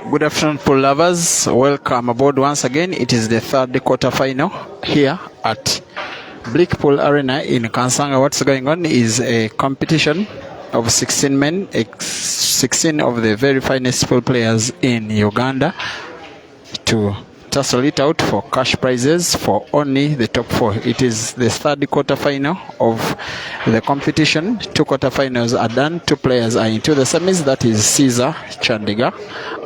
Good afternoon, pool lovers. Welcome aboard once again. It is the third quarter final here at Blickpool Arena in Kansanga. What's going on is a competition of 16 men, 16 of the very finest pool players in Uganda, to tussle it out for cash prizes for only the top four. It is the third quarter final of the competition. 2 quarterfinals are done. 2 players are into the semis. That is Caesar Chandiga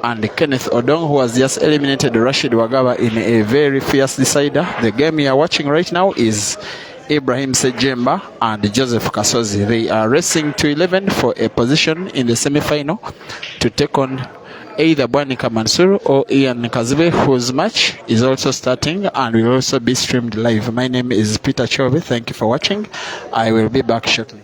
and Kenneth Odong, who has just eliminated Rashid Wagaba in a very fierce decider. The game you are watching right now is Ibrahim Sejamba and Joseph Kasozi. They are racing to 11 for a position in the semi-final to take on either Bwanika Mansuru or Ian Kazibe, whose match is also starting and will also be streamed live. My name is Peter Chove. Thank you for watching. I will be back shortly.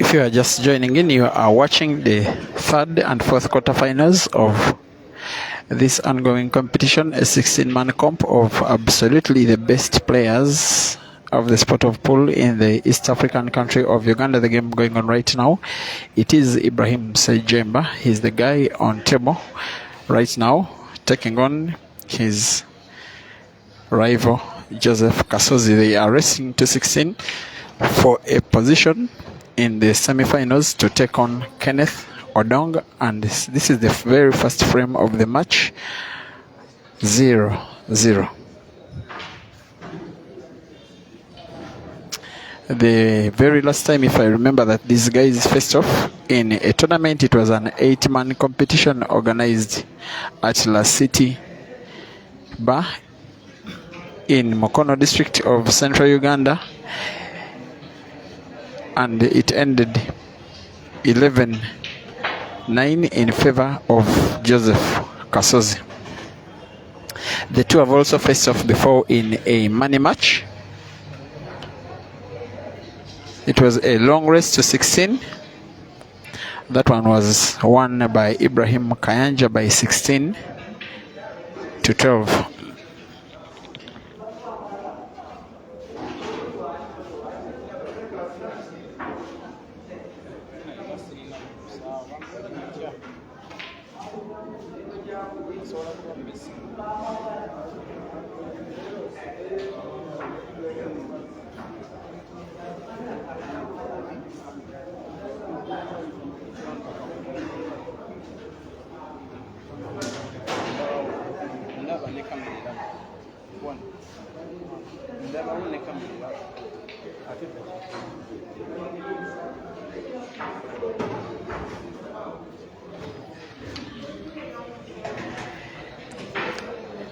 If you are just joining in, you are watching the third and fourth quarterfinals of this ongoing competition, a 16-man comp of absolutely the best players of the sport of pool in the East African country of Uganda. The game going on right now, it is Ibrahim Sejamba. He's the guy on table right now, taking on his rival Joseph Kasozi. They are racing to 16 for a position in the semi-finals to take on Kenneth Odong, and this is the very first frame of the match. 0-0. The very last time, if I remember, that these guys faced off in a tournament, it was an 8-man competition organized at La City Bar in Mukono district of central Uganda, and it ended 11-9 in favor of Joseph Kasozi. The two have also faced off before in a money match. It was a long race to 16. That one was won by Ibrahim Kayanja by 16 to 12.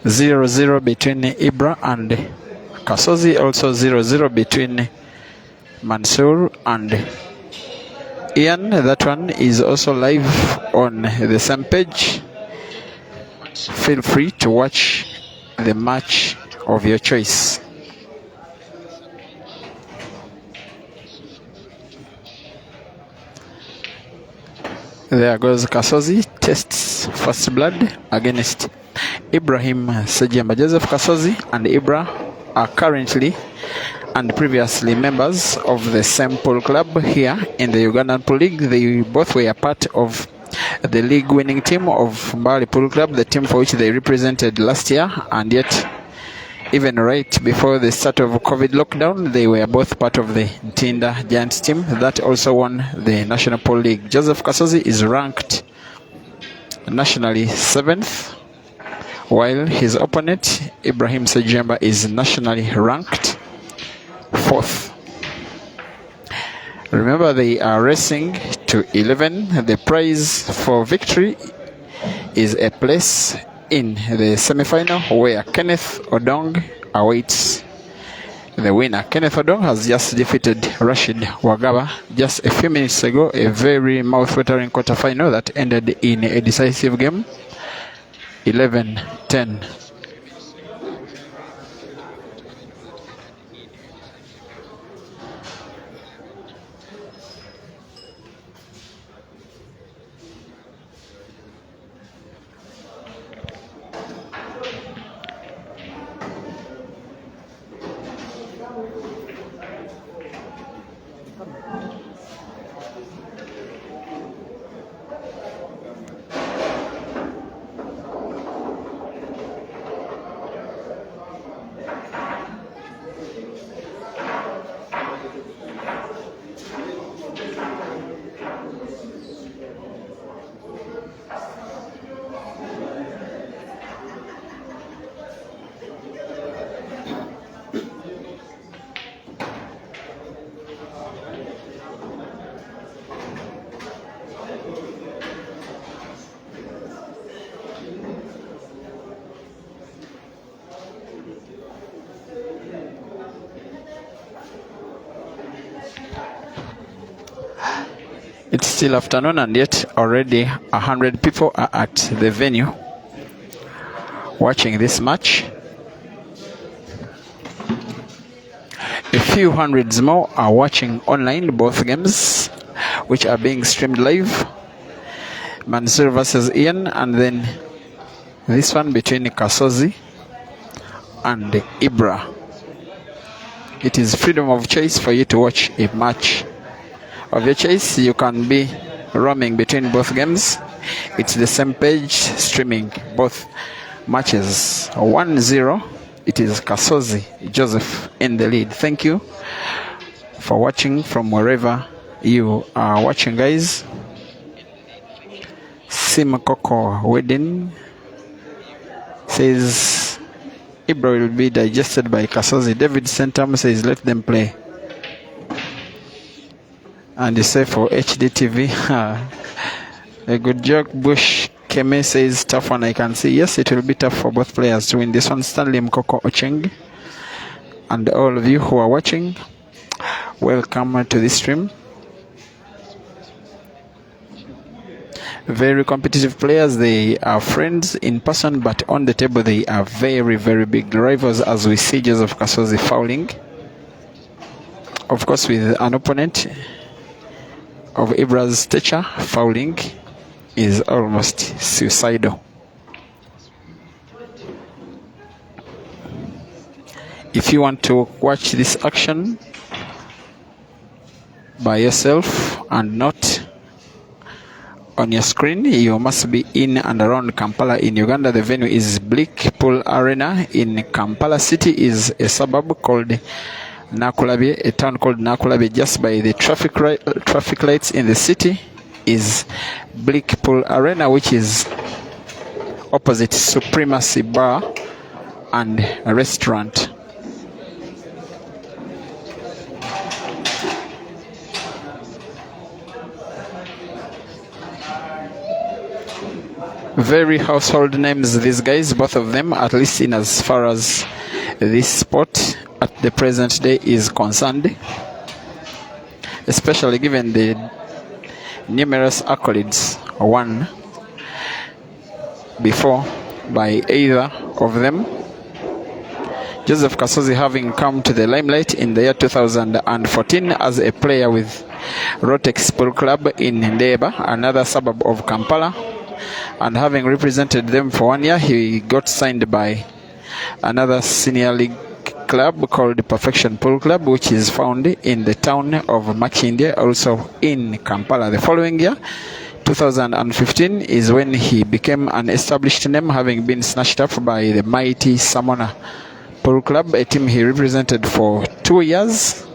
Zero between Ibra and Kasozi, also 0-0 between Mansour and Ian. That one is also live on the same page. Feel free to watch the match of your choice. There goes Kasozi, tests first blood against Ibrahim Sejamba. Joseph Kasozi and Ibra are currently and previously members of the same pool club here in the Ugandan Pool League. They both were part of the league winning team of Mbali Pool Club, the team for which they represented last year, and yet even right before the start of COVID lockdown, they were both part of the Ntinda Giants team that also won the National Pool League. Joseph Kasozi is ranked nationally 7th, while his opponent Ibrahim Sejamba is nationally ranked 4th. Remember, they are racing to 11. The prize for victory is a place in the semi-final where Kenneth Odong awaits the winner. Kenneth Odong has just defeated Rashid Wagaba just a few minutes ago, a very mouth-watering quarter-final that ended in a decisive game, 11-10. It's still afternoon, and yet already 100 people are at the venue watching this match. A few hundreds more are watching online both games. which are being streamed live. Mansour versus Ian, and then this one between Kasozi and Ibra. It is freedom of choice for you to watch a match of your choice. You can be roaming between both games. It's the same page streaming both matches. 1-0. It is Kasozi Joseph in the lead. Thank you for watching from wherever you are watching, guys. Simakoko Wedding says Ibra will be digested by Kasozi. David Sentam says let them play. And they say for HDTV, a good joke. Bush Keme says tough one, I can see. Yes, it will be tough for both players to win this one. Stanley Mkoko Ocheng and all of you who are watching, welcome to this stream. Very competitive players. They are friends in person, but on the table they are very, very big rivals, as we see Joseph Kasozi fouling, of course, with an opponent of Ibra's stature. Fouling is almost suicidal. If you want to watch this action by yourself and not on your screen, you must be in and around Kampala in Uganda. The venue is Blackpool Arena in Kampala City. Is a suburb called Nakulabi, a town called Nakulabi. Just by the traffic lights in the city is Blackpool Arena, which is opposite Supremacy Bar and Restaurant. Very household names, these guys, both of them, at least in as far as this sport at the present day is concerned, especially given the numerous accolades won before by either of them. Joseph Kasozi having come to the limelight in the year 2014 as a player with Rotex Pool Club in Ndeba, another suburb of Kampala, and having represented them for 1 year, he got signed by another senior league club called Perfection Pool Club, which is found in the town of Makindye, also in Kampala. The following year, 2015, is when he became an established name, having been snatched up by the mighty Samona Pool Club, a team he represented for 2 years,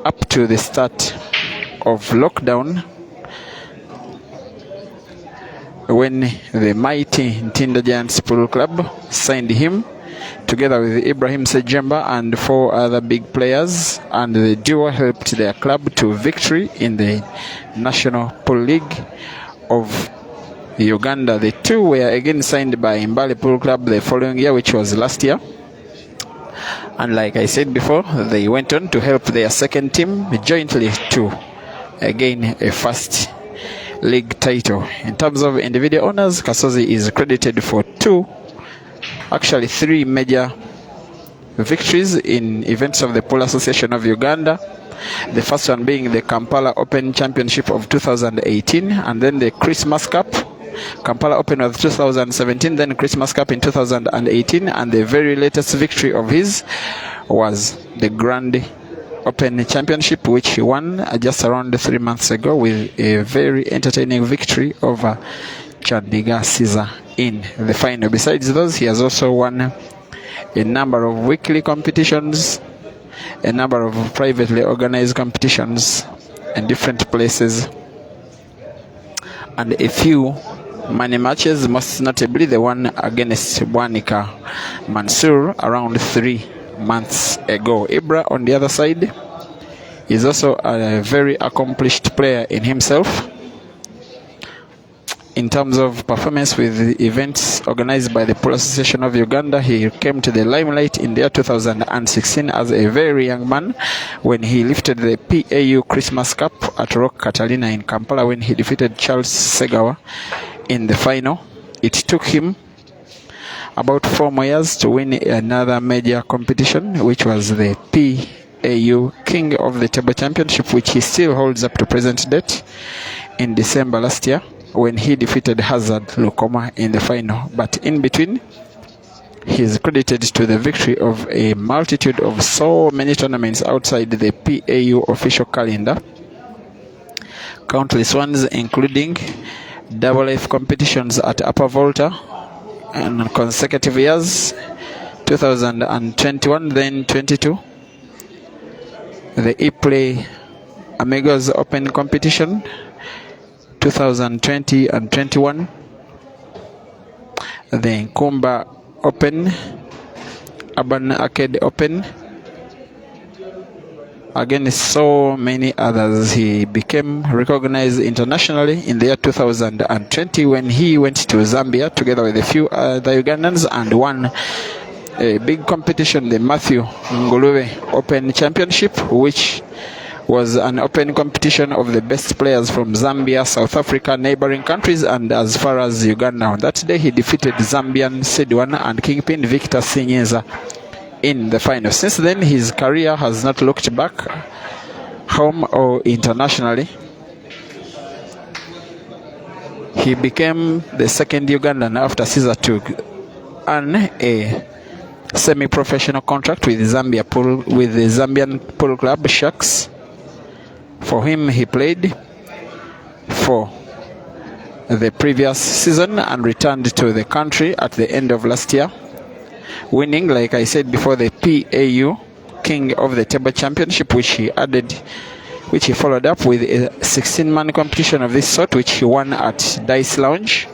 up to the start of lockdown, when the mighty Ntinda Giants Pool Club signed him together with Ibrahim Sejamba and 4 other big players, and the duo helped their club to victory in the National Pool League of Uganda. The two were again signed by Mbale Pool Club the following year, which was last year. And like I said before, they went on to help their second team jointly to gain a first league title. In terms of individual honors, Kasozi is credited for 3 major victories in events of the Pool Association of Uganda. The first one being the Kampala Open Championship of 2018, and then the Christmas Cup, Kampala Open of 2017, then Christmas Cup in 2018, and the very latest victory of his was the Grand Open Championship, which he won just around 3 months ago with a very entertaining victory over Chandigarh Caesar in the final. Besides those, he has also won a number of weekly competitions, a number of privately organized competitions in different places, and a few money matches, most notably the one against Bwanika Mansour around 3 months ago. Ibra, on the other side, is also a very accomplished player in himself. In terms of performance with events organized by the Pool Association of Uganda, he came to the limelight in the year 2016 as a very young man when he lifted the PAU Christmas Cup at Rock Catalina in Kampala, when he defeated Charles Segawa in the final. It took him about 4 more years to win another major competition, which was the PAU King of the Table Championship, which he still holds up to present date, in December last year when he defeated Hazard Lukoma in the final. But in between, he is credited to the victory of a multitude of so many tournaments outside the PAU official calendar. Countless ones, including double F competitions at Upper Volta and consecutive years, 2021, then 22. The ePlay Amigos Open competition, 2020 and 21. The Nkumba Open, Urban Arcade Open, again so many others. He became recognized internationally in the year 2020 when he went to Zambia together with a few other Ugandans and won a big competition, the Matthew Ngulube Open Championship, which was an open competition of the best players from Zambia, South Africa, neighboring countries, and as far as Uganda. On that day, he defeated Zambian Sidwan and Kingpin Victor Sinyeza in the final. Since then, his career has not looked back, home or internationally. He became the second Ugandan after Caesar to earn a semi-professional contract with the Zambian pool club Sharks. For him, he played for the previous season and returned to the country at the end of last year, winning, like I said before, the PAU King of the Table Championship, which he followed up with a 16-man competition of this sort, which he won at Dice Lounge.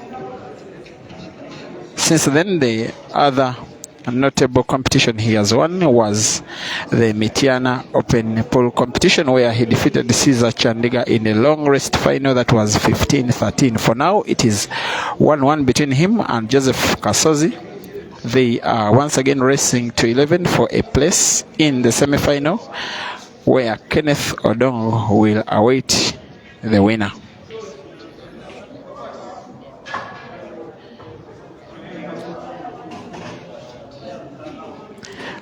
Since then, the other notable competition he has won was the Mitiana Open Pool competition, where he defeated Caesar Chandiga in a long rest final that was 15-13. For now, it is 1-1 between him and Joseph Kasozi. They are once again racing to 11 for a place in the semi-final, where Kenneth Odong will await the winner.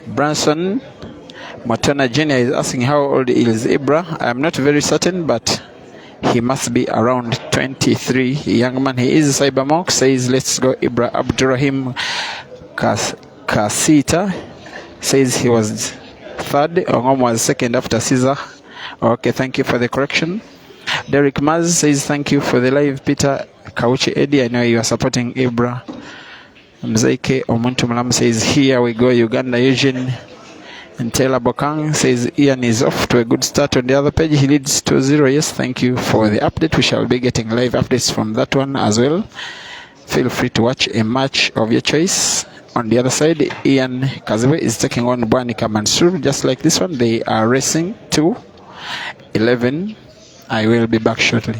Branson Matona Jr. is asking how old is Ibra. I am not very certain, but he must be around 23. Young man, he is. Cybermonk says, let's go Ibra. Abdurrahim Kasita says he was third. Ongom was second after Caesar. Okay, thank you for the correction. Derek Maz says, thank you for the live. Peter Kauchi Eddie, I know you are supporting Ibra. Mzaike Omuntu Malam says, here we go Uganda. Eugene and Taylor Bokang says, Ian is off to a good start on the other page. He leads 2-0. Yes, thank you for the update. We shall be getting live updates from that one as well. Feel free to watch a match of your choice. On the other side, Ian Kaziwe is taking on Bwanika Mansur, just like this one. They are racing to 11. I will be back shortly.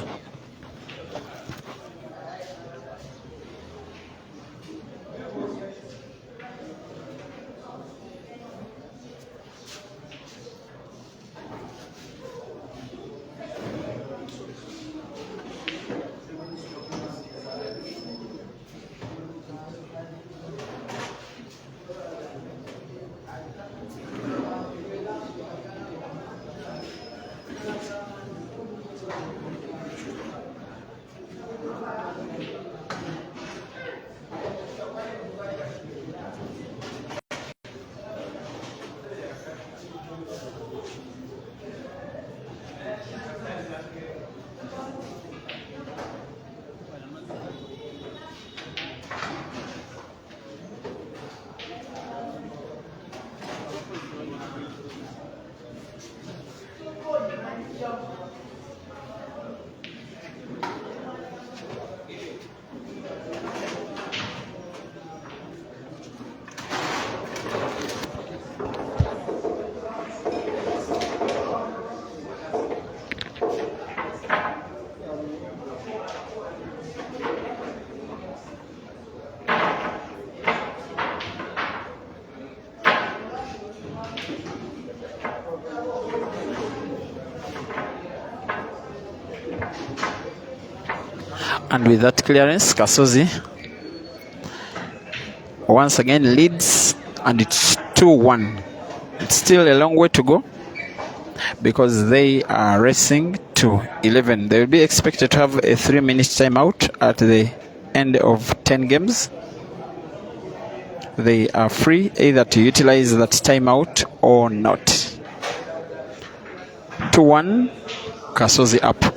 And with that clearance, Kasozi once again leads, and it's 2-1. It's still a long way to go. because they are racing to 11. They will be expected to have a 3-minute timeout at the end of 10 games. They are free either to utilize that timeout or not. 2-1, Kasozi up.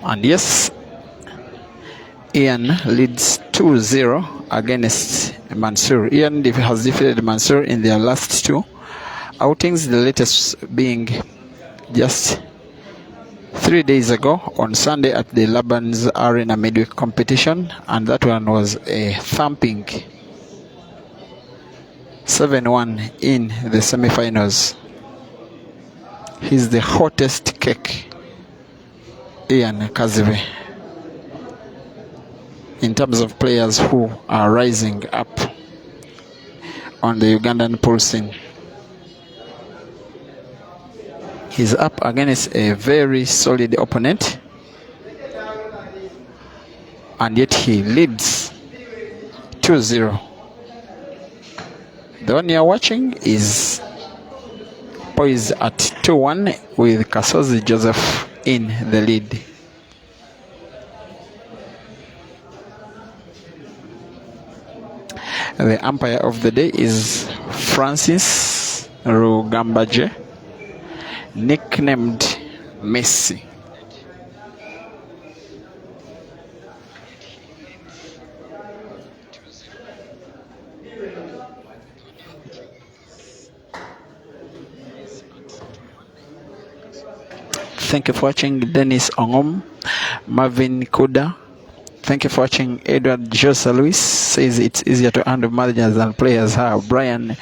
And yes, Ian leads 2-0 against Mansour. Ian has defeated Mansour in their last 2 outings, the latest being just 3 days ago on Sunday at the Laban's Arena midweek competition, and that one was a thumping 7-1 in the semi-finals. He's the hottest cake, Ian Kazive, in terms of players who are rising up on the Ugandan pool scene. He's up against a very solid opponent, and yet he leads 2-0. The one you're watching is poised at 2-1 with Kasozi Joseph in the lead. The umpire of the day is Francis Rugambaje, nicknamed Messi. Thank you for watching. Dennis Ongom, Marvin Kuda. Thank you for watching. Edward Jose Luis says it's easier to handle managers than players have. Brian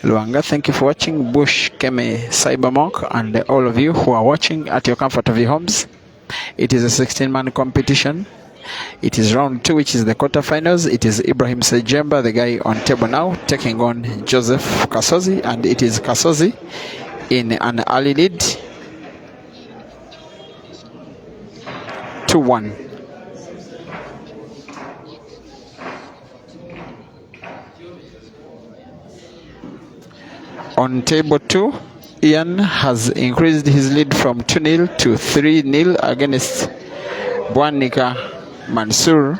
Luanga, thank you for watching. Bush Keme Cybermonk, and all of you who are watching at your comfort of your homes. It is a 16-man competition. It is round 2, which is the quarterfinals. It is Ibrahim Sejamba, the guy on table now, taking on Joseph Kasozi, and it is Kasozi in an early lead, 2-1. On table 2, Ian has increased his lead from 2-0 to 3-0 against Bwanika Mansour.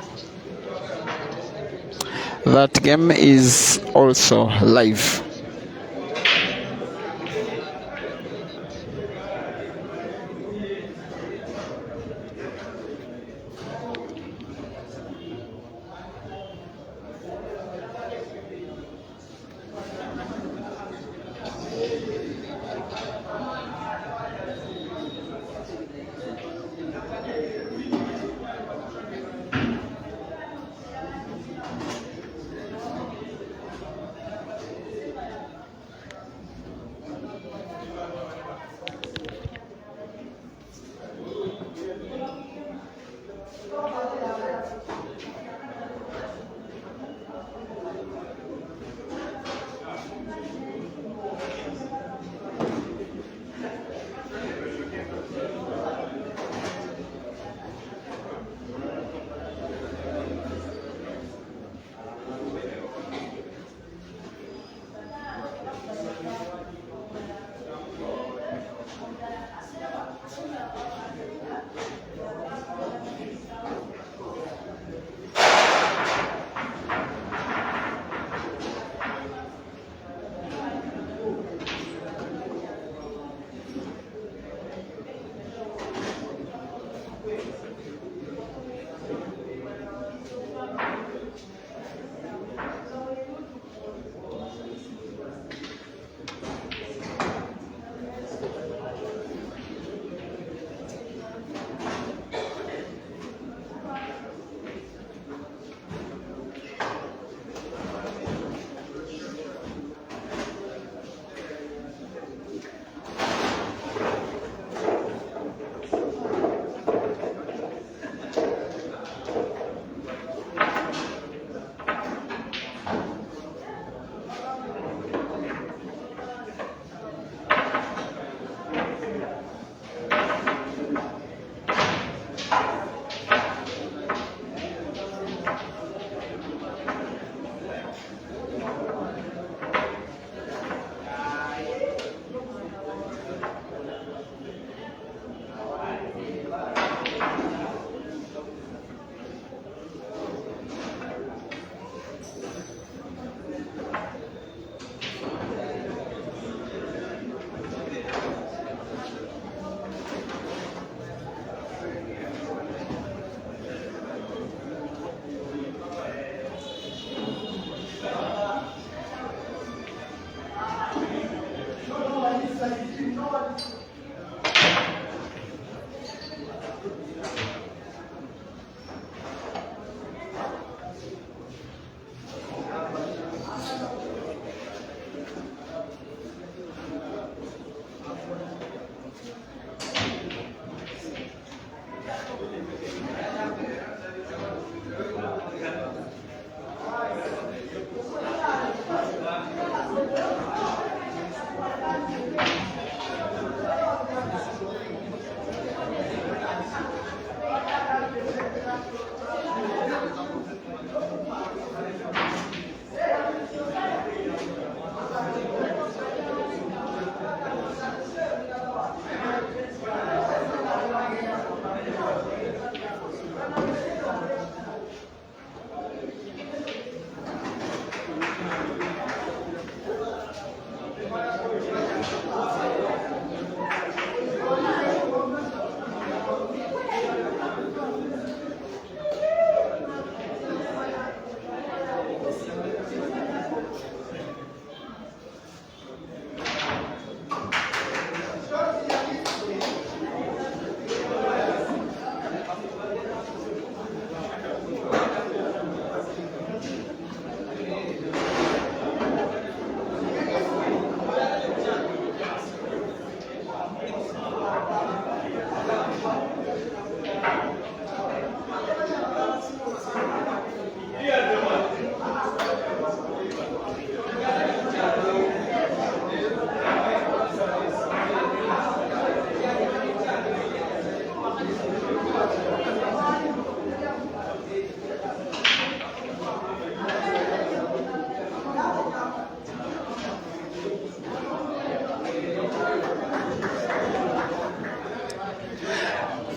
That game is also live.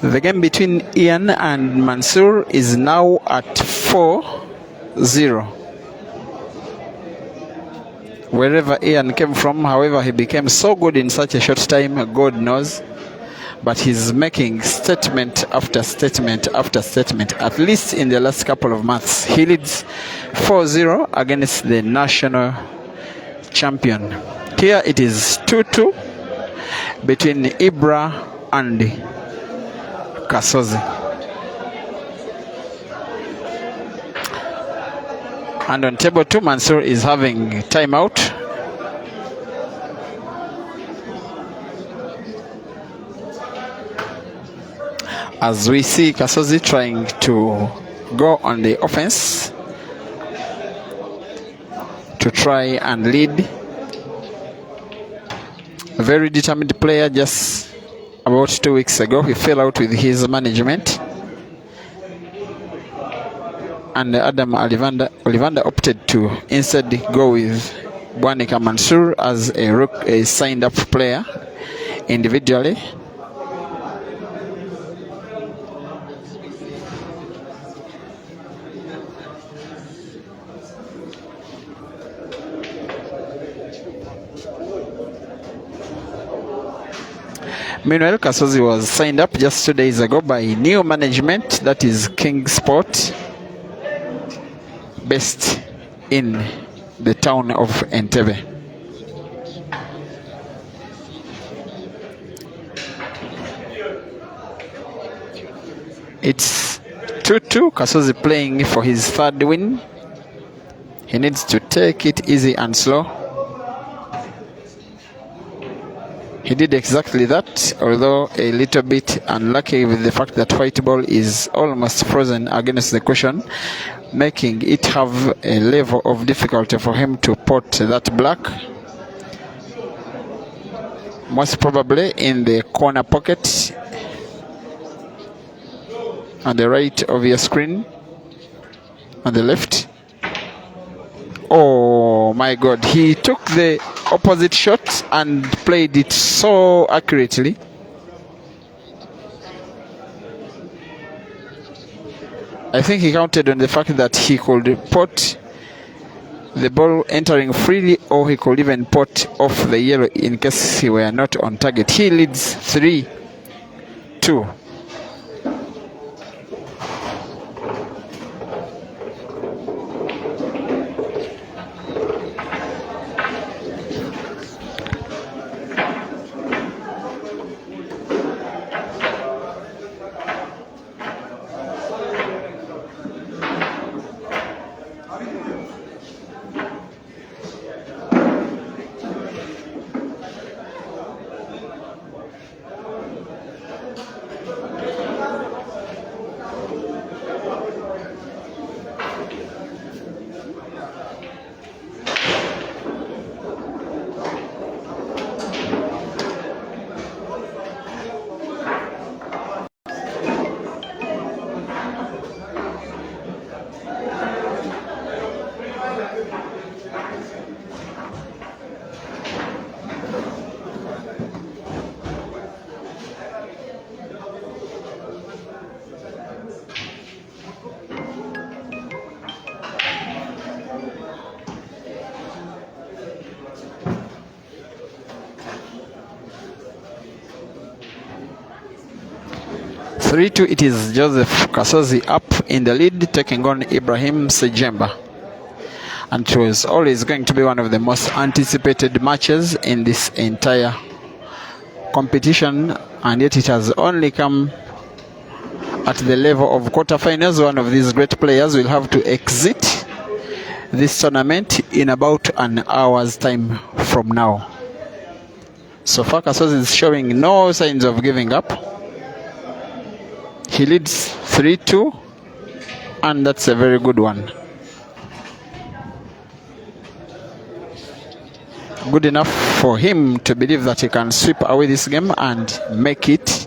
The game between Ian and Mansour is now at 4-0. Wherever Ian came from, however, he became so good in such a short time, God knows. But he's making statement after statement after statement, at least in the last couple of months. He leads 4-0 against the national champion. Here it is 2-2 between Ibra and Kasozi. And on table 2, Mansour is having timeout. As we see Kasozi trying to go on the offense to try and lead. A very determined player. Just about 2 weeks ago, he fell out with his management, and Adam Olivander opted to instead go with Bwanika Mansour as a signed up player individually. Meanwhile, Kasozi was signed up just 2 days ago by new management, that is King Sport, based in the town of Entebbe. It's 2-2. Kasozi playing for his third win. He needs to take it easy and slow. He did exactly that, although a little bit unlucky with the fact that white ball is almost frozen against the cushion, making it have a level of difficulty for him to pot that black. Most probably in the corner pocket on the right of your screen, on the left. Oh my God, he took the opposite shot and played it so accurately. I think he counted on the fact that he could pot the ball entering freely, or he could even pot off the yellow in case he were not on target. He leads 3-2. It is Joseph Kasozi up in the lead, taking on Ibrahim Sejamba. And it was always going to be one of the most anticipated matches in this entire competition, and yet it has only come at the level of quarterfinals. One of these great players will have to exit this tournament in about an hour's time from now. So far, Kasozi is showing no signs of giving up. He leads 3-2, and that's a very good one. Good enough for him to believe that he can sweep away this game and make it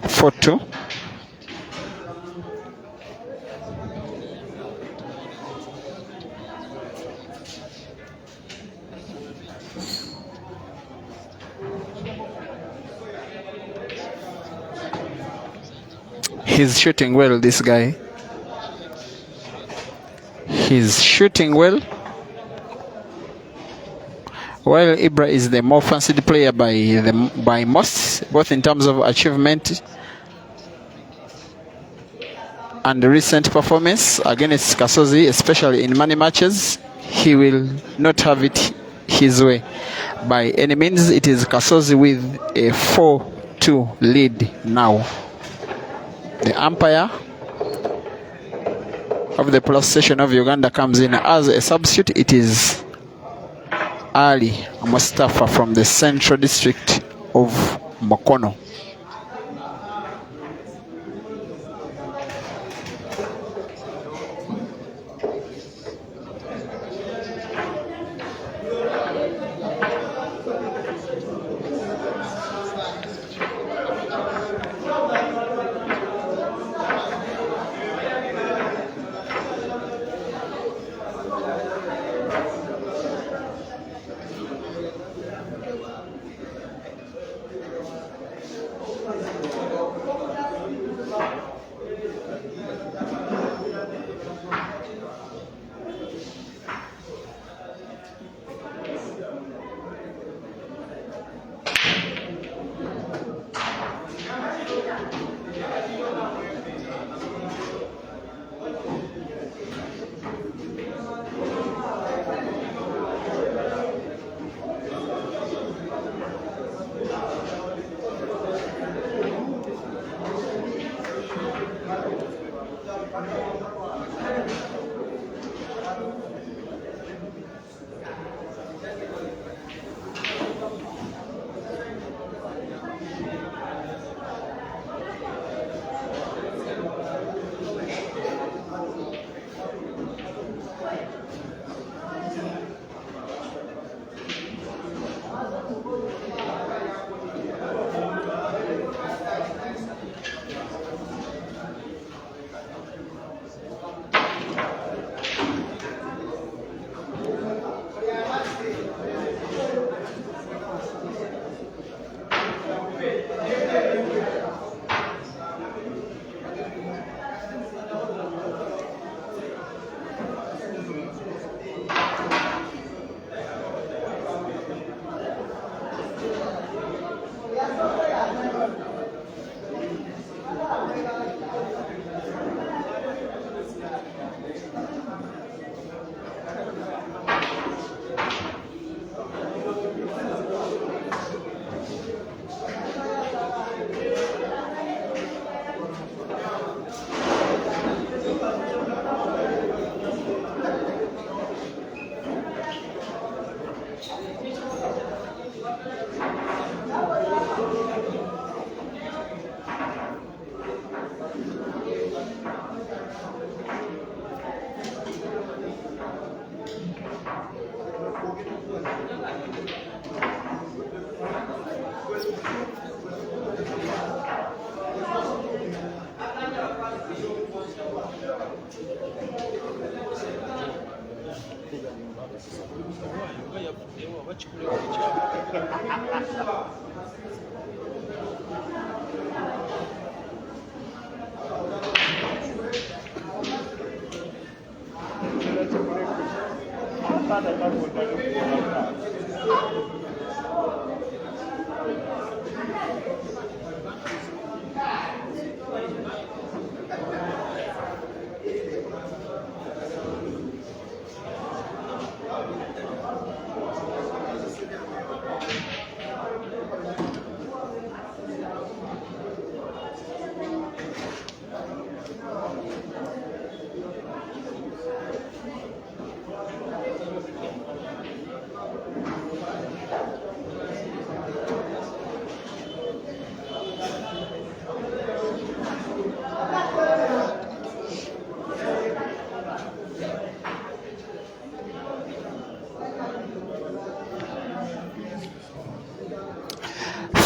4-2. He's shooting well, this guy. He's shooting well. While Ibra is the more fancied player by most, both in terms of achievement and recent performance against Kasozi, especially in money matches, he will not have it his way by any means. It is Kasozi with a 4-2 lead now. The umpire of the police station of Uganda comes in as a substitute. It is Ali Mustafa from the Central District of Mokono.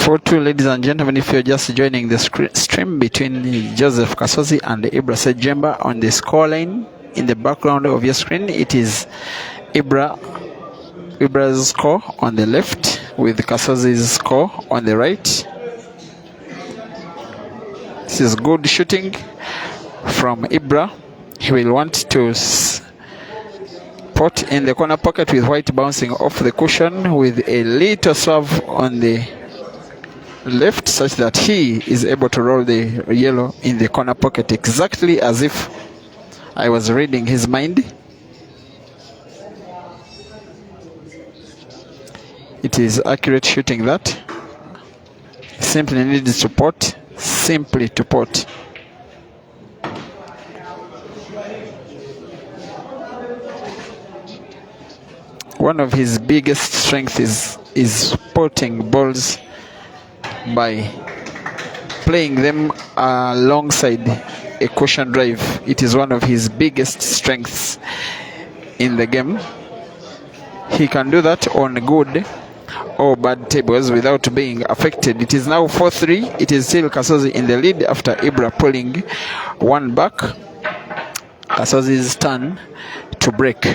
4-2, ladies and gentlemen, if you're just joining the stream between Joseph Kasozi and Ibra Sejamba on the scoreline, in the background of your screen, it is Ibra's score on the left with Kasozi's score on the right. This is good shooting from Ibra. He will want to pot in the corner pocket with white bouncing off the cushion with a little serve on the left, such that he is able to roll the yellow in the corner pocket exactly as if I was reading his mind. It is accurate shooting that. Simply needs to pot, simply to pot. One of his biggest strengths is potting balls by playing them alongside a cushion drive. It is one of his biggest strengths in the game. He can do that on good or bad tables without being affected. It is now 4-3. It is still Kasozi in the lead after Ibra pulling one back. Kasozi's turn to break.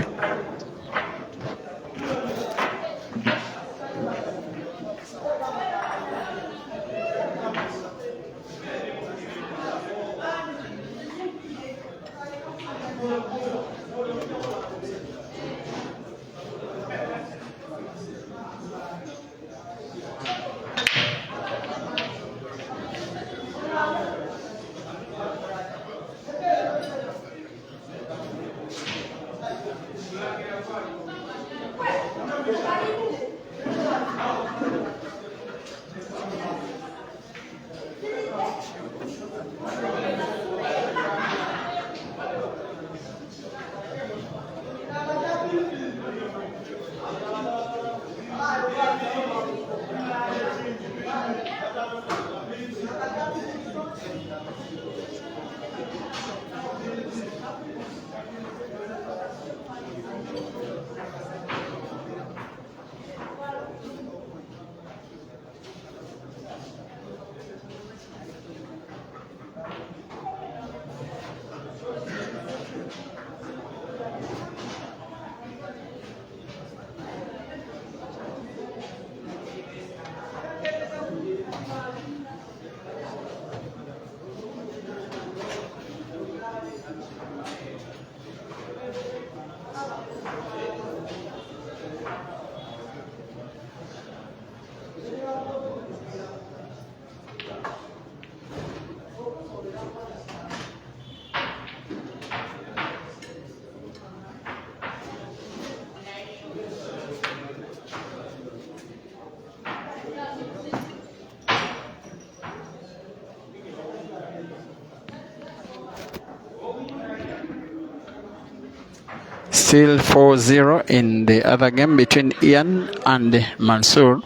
Still 4-0 in the other game between Ian and Mansour.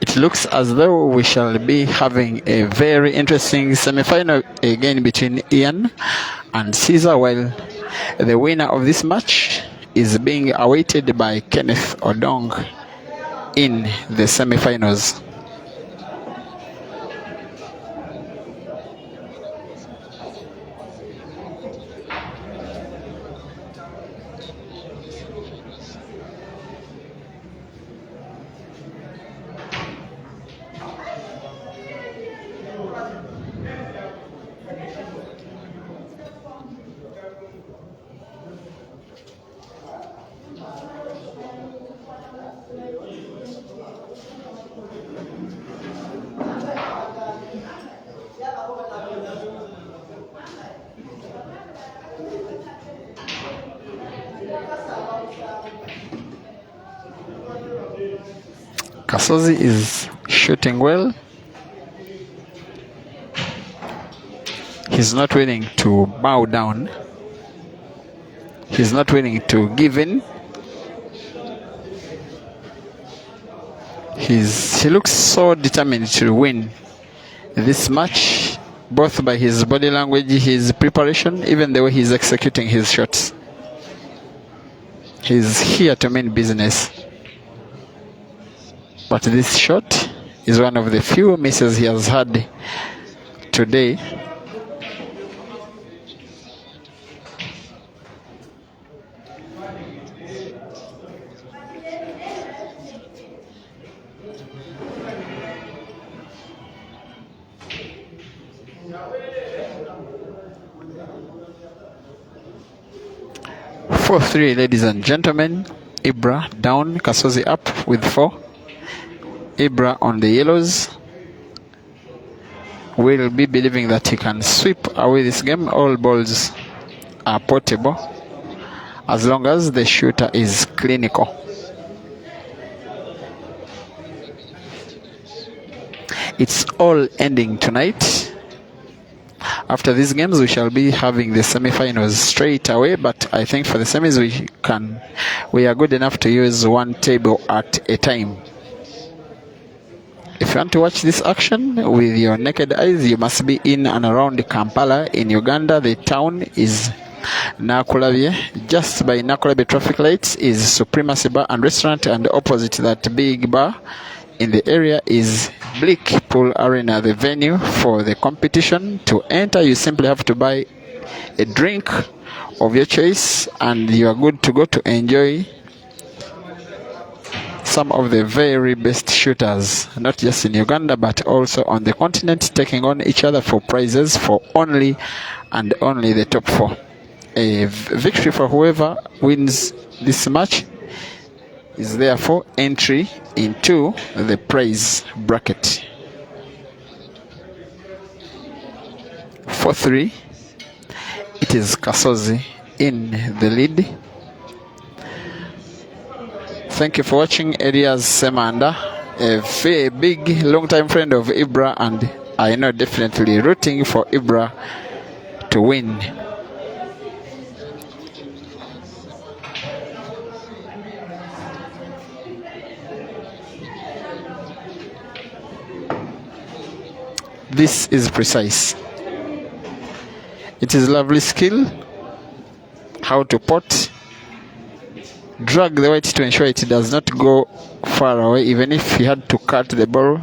It looks as though we shall be having a very interesting semi-final again between Ian and Caesar, while the winner of this match is being awaited by Kenneth Odong in the semi-finals. Kasozi is shooting well. He's not willing to bow down. He's not willing to give in. He looks so determined to win this match, both by his body language, his preparation, even the way he's executing his shots. He's here to mean business. But this shot is one of the few misses he has had today. For 3, ladies and gentlemen. Ibra down, Kasozi up with 4. Ibra on the yellows will be believing that he can sweep away this game. All balls are portable as long as the shooter is clinical. It's all ending tonight. After these games we shall be having the semi-finals straight away, but I think for the semis we are good enough to use one table at a time. If you want to watch this action with your naked eyes, you must be in and around Kampala in Uganda. The town is Nakulabye. Just by Nakulabye traffic lights is Supremacy Bar and Restaurant, and opposite that big bar in the area is Blackpool Arena, the venue for the competition. To enter, you simply have to buy a drink of your choice and you are good to go to enjoy some of the very best shooters, not just in Uganda but also on the continent, taking on each other for prizes for only and only the top 4. A victory for whoever wins this match is therefore entry into the prize bracket. 4-3, it is Kasozi in the lead. Thank you for watching. Elias Semanda, a very big long-time friend of Ibra, and I know definitely rooting for Ibra to win. This is precise. It is lovely skill. How to pot. Drag the white to ensure it does not go far away, even if he had to cut the ball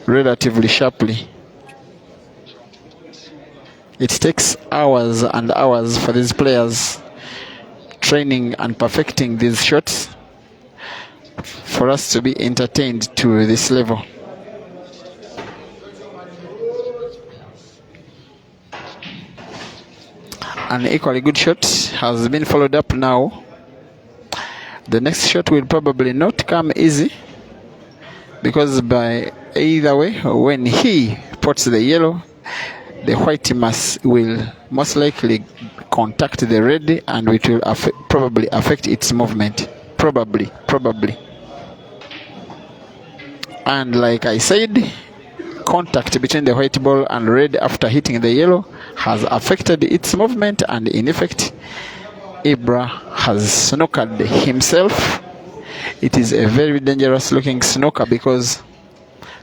relatively sharply. It takes hours and hours for these players training and perfecting these shots for us to be entertained to this level. An equally good shot has been followed up now. The next shot will probably not come easy, because by either way, when he puts the yellow, the white will most likely contact the red, and it will probably affect its movement. Probably. And like I said, contact between the white ball and red after hitting the yellow has affected its movement, and in effect, Ibra has snookered himself. It is a very dangerous looking snooker because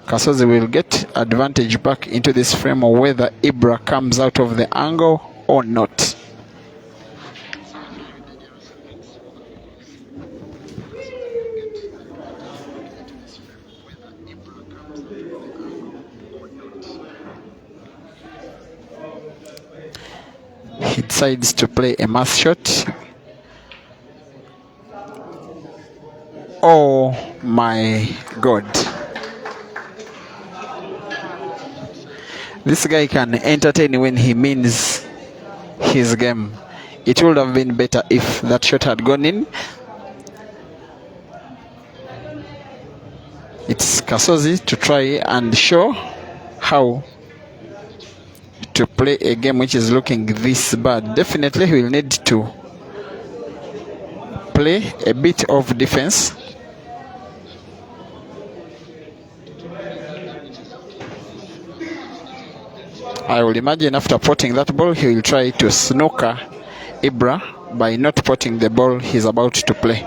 Kasozi will get advantage back into this frame whether Ibra comes out of the angle or not. He decides to play a mass shot. Oh my God. This guy can entertain when he means his game. It would have been better if that shot had gone in. It's Kasozi to try and show how to play a game which is looking this bad. Definitely he will need to play a bit of defense. I will imagine after potting that ball, he will try to snooker Ibra by not potting the ball he's about to play.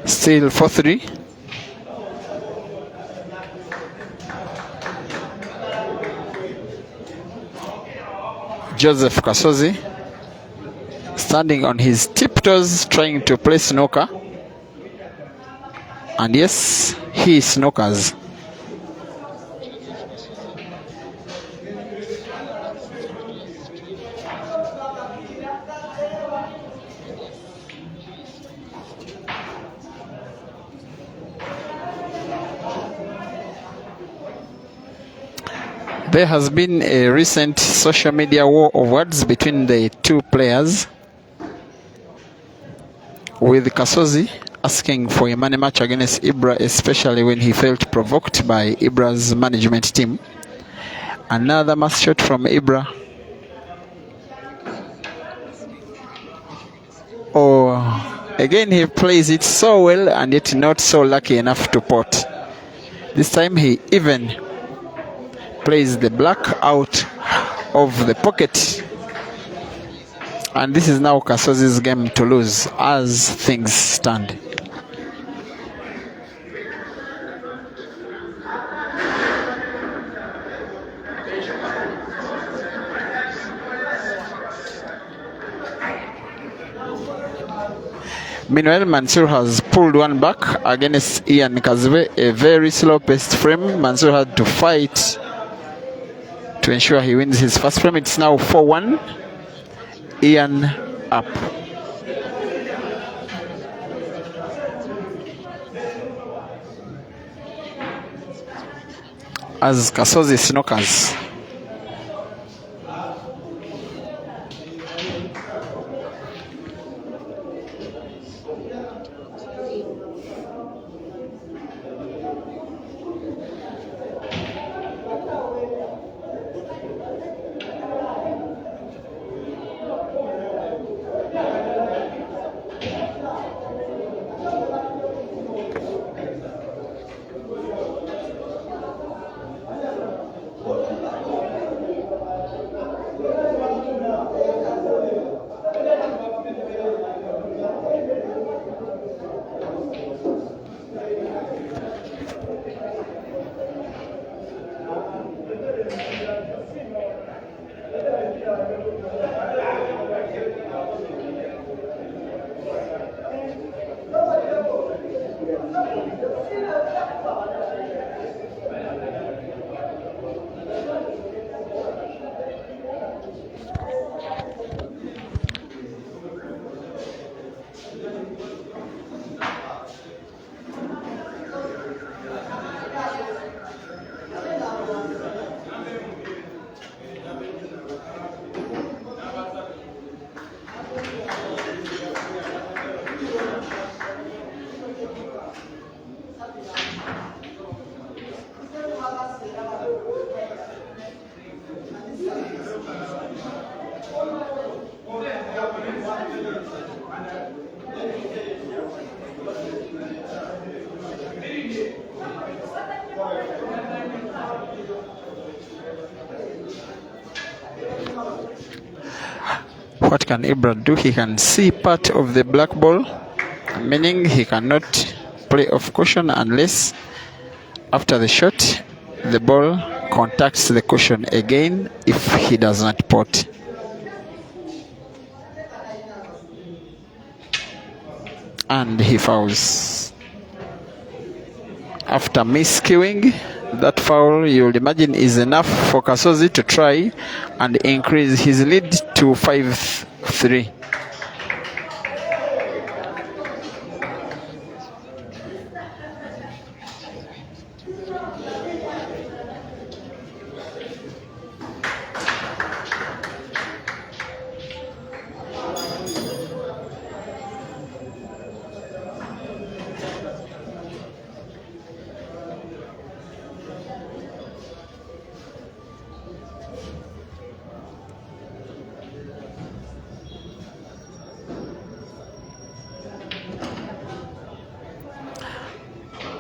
Still 4-3. Joseph Kasozi standing on his tiptoes trying to play snooker. And yes, he snookers. There has been a recent social media war of words between the two players, with Kasozi asking for a money match against Ibra, especially when he felt provoked by Ibra's management team. Another mass shot from Ibra. Oh, again he plays it so well and yet not so lucky enough to pot. This time he even plays the black out of the pocket. And this is now Kasozi's game to lose as things stand. Meanwhile, Mansour has pulled one back against Ian Kazwe, a very slow-paced frame. Mansour had to fight to ensure he wins his first frame. It's now 4-1. Ian up. As Kasozi snookers. What can Ibra do? He can see part of the black ball, meaning he cannot play off caution unless after the shot the ball contacts the caution again if he does not pot. And he fouls. After miscuing, that foul, you will imagine, is enough for Kasozi to try and increase his lead to 5-3.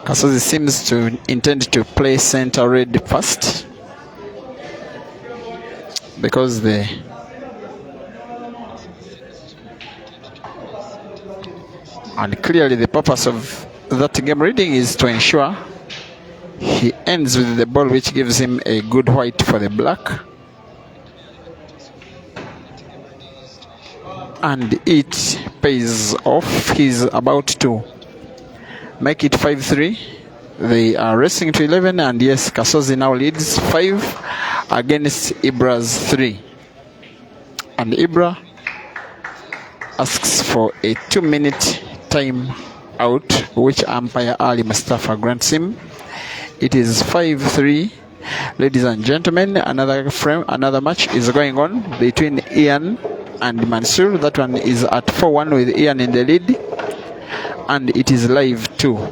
Kasozi seems to intend to play center red first because and clearly the purpose of that game reading is to ensure he ends with the ball which gives him a good white for the black, and it pays off. He's about to make it 5-3. They are racing to 11, and yes, Kasozi now leads 5 against Ibra's 3. And Ibra asks for a 2-minute time out, which umpire Ali Mustafa grants him. It is 5-3. Ladies and gentlemen, another match is going on between Ian and Mansour. That one is at 4-1 with Ian in the lead, and it is live too.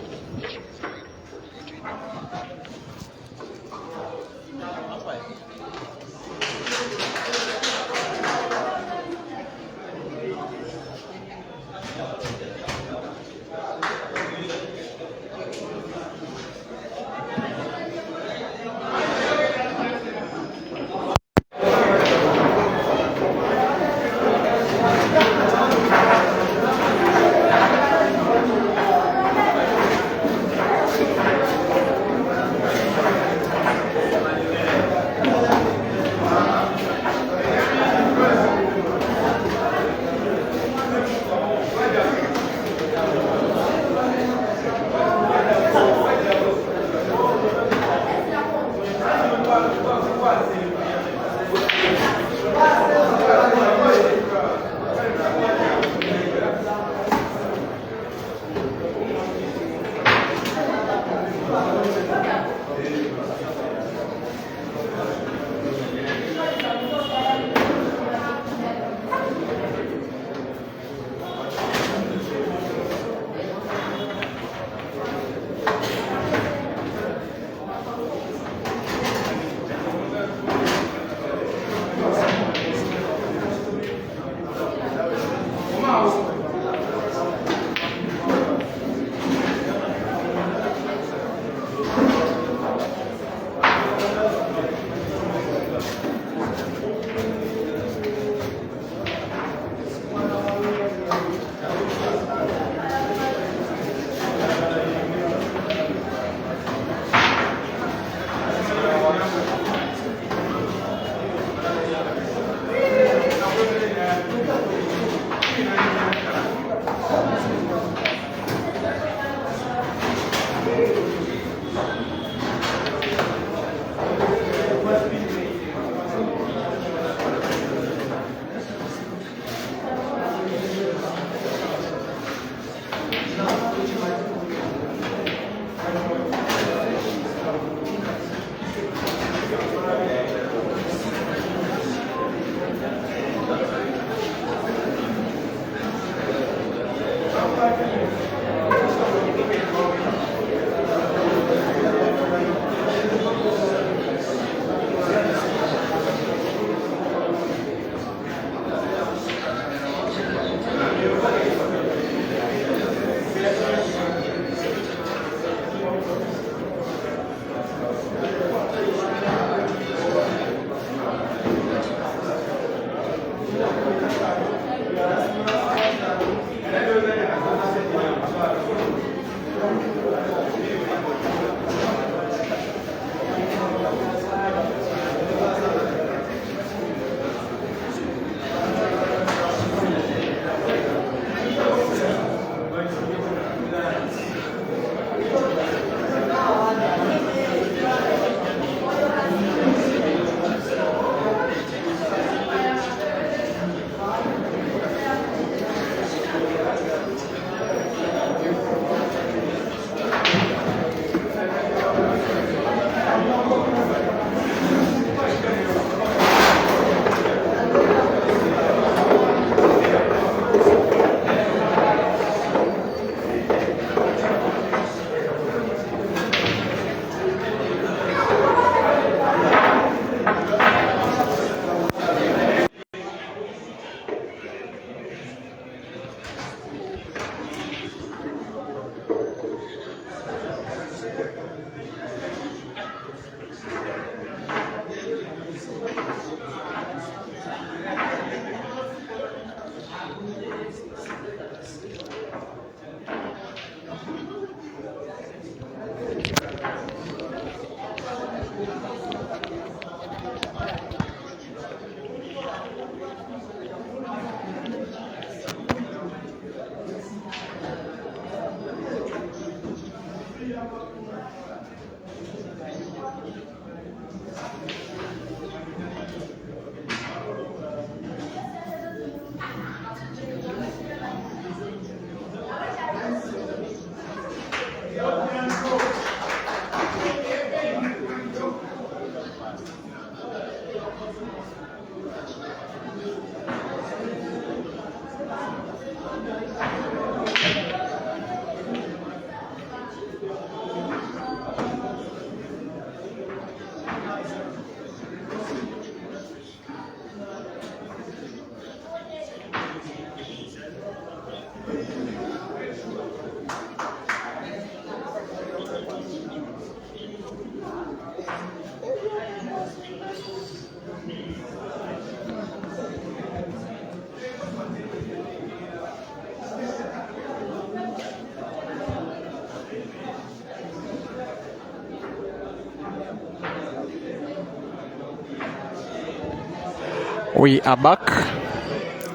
We are back.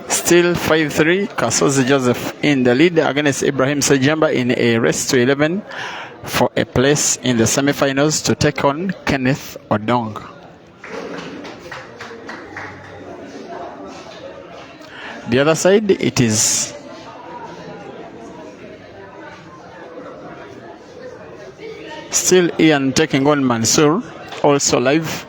Still 5-3. Kasozi Joseph in the lead against Ibrahim Sejamba in a race to 11 for a place in the semi-finals to take on Kenneth Odong. The other side, it is still Ian taking on Mansour, also live.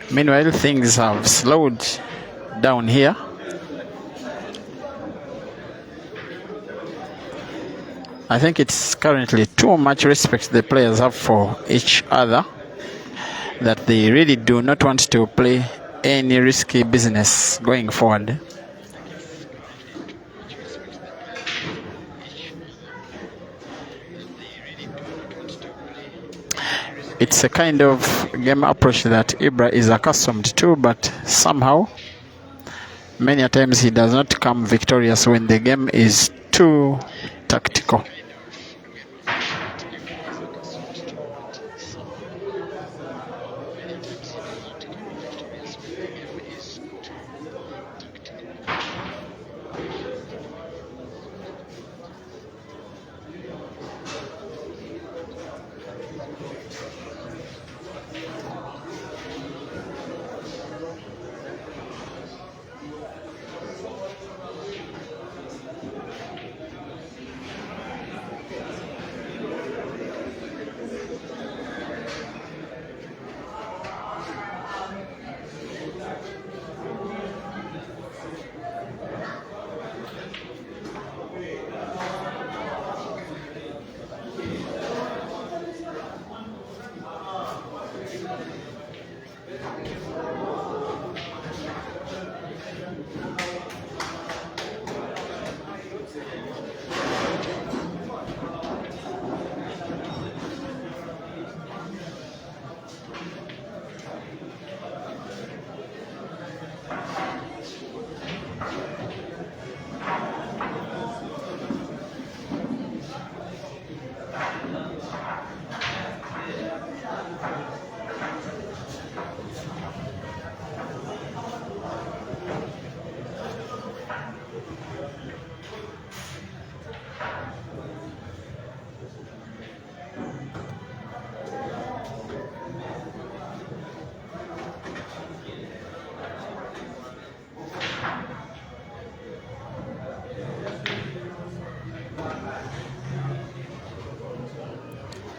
Meanwhile, things have slowed down here. I think it's currently too much respect the players have for each other that they really do not want to play any risky business going forward. It's a kind of game approach that Ibra is accustomed to, but somehow many a times he does not come victorious when the game is too tactical.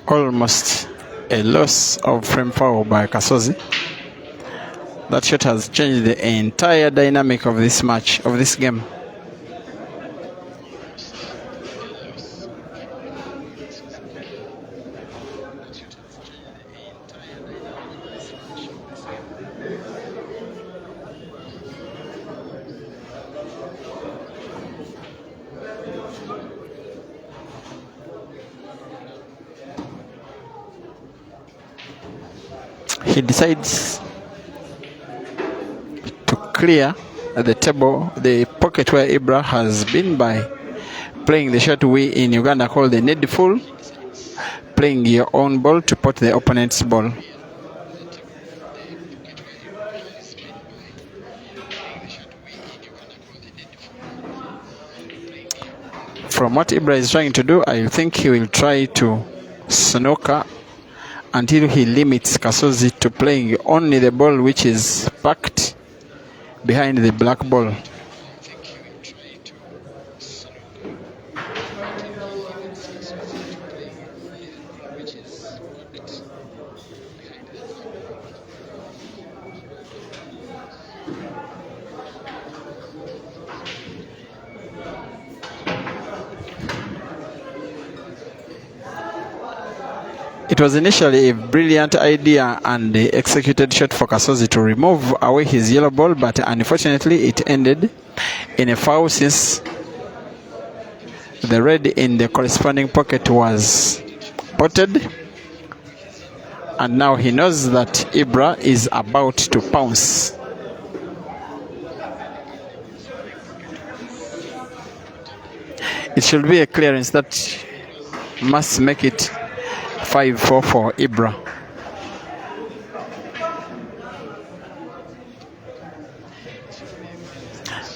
Almost a loss of frame foul by Kasozi. That shot has changed the entire dynamic of this match, of this game. He decides to clear the table, the pocket where Ibra has been, by playing the shot we in Uganda call the needful, playing your own ball to pot the opponent's ball. from what Ibra is trying to do, I think he will try to snooker until he limits Kasozi to playing only the ball which is packed behind the black ball. It was initially a brilliant idea and the executed shot for Kasozi to remove away his yellow ball, but unfortunately it ended in a foul since the red in the corresponding pocket was potted, and now he knows that Ibra is about to pounce. It should be a clearance that must make it 5-4 for Ibra.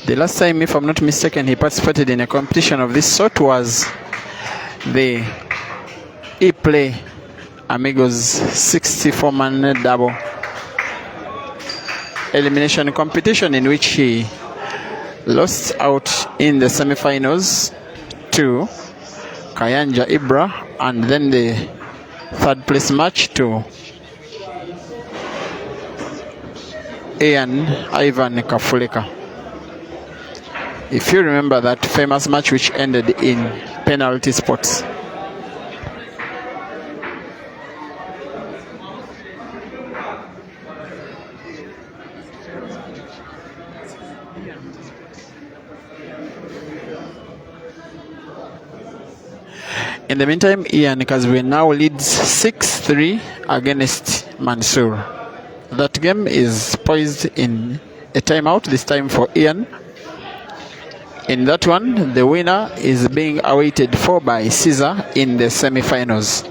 The last time, if I'm not mistaken, he participated in a competition of this sort was the E-Play Amigos 64-man double elimination competition, in which he lost out in the semi-finals to Kayanja Ibra, and then the third place match to Ivan Kafuleka. If you remember that famous match which ended in penalty spots. In the meantime, Ian Kazwe now leads 6-3 against Mansour. That game is poised in a timeout, this time for Ian. In that one, the winner is being awaited for by Caesar in the semi-finals.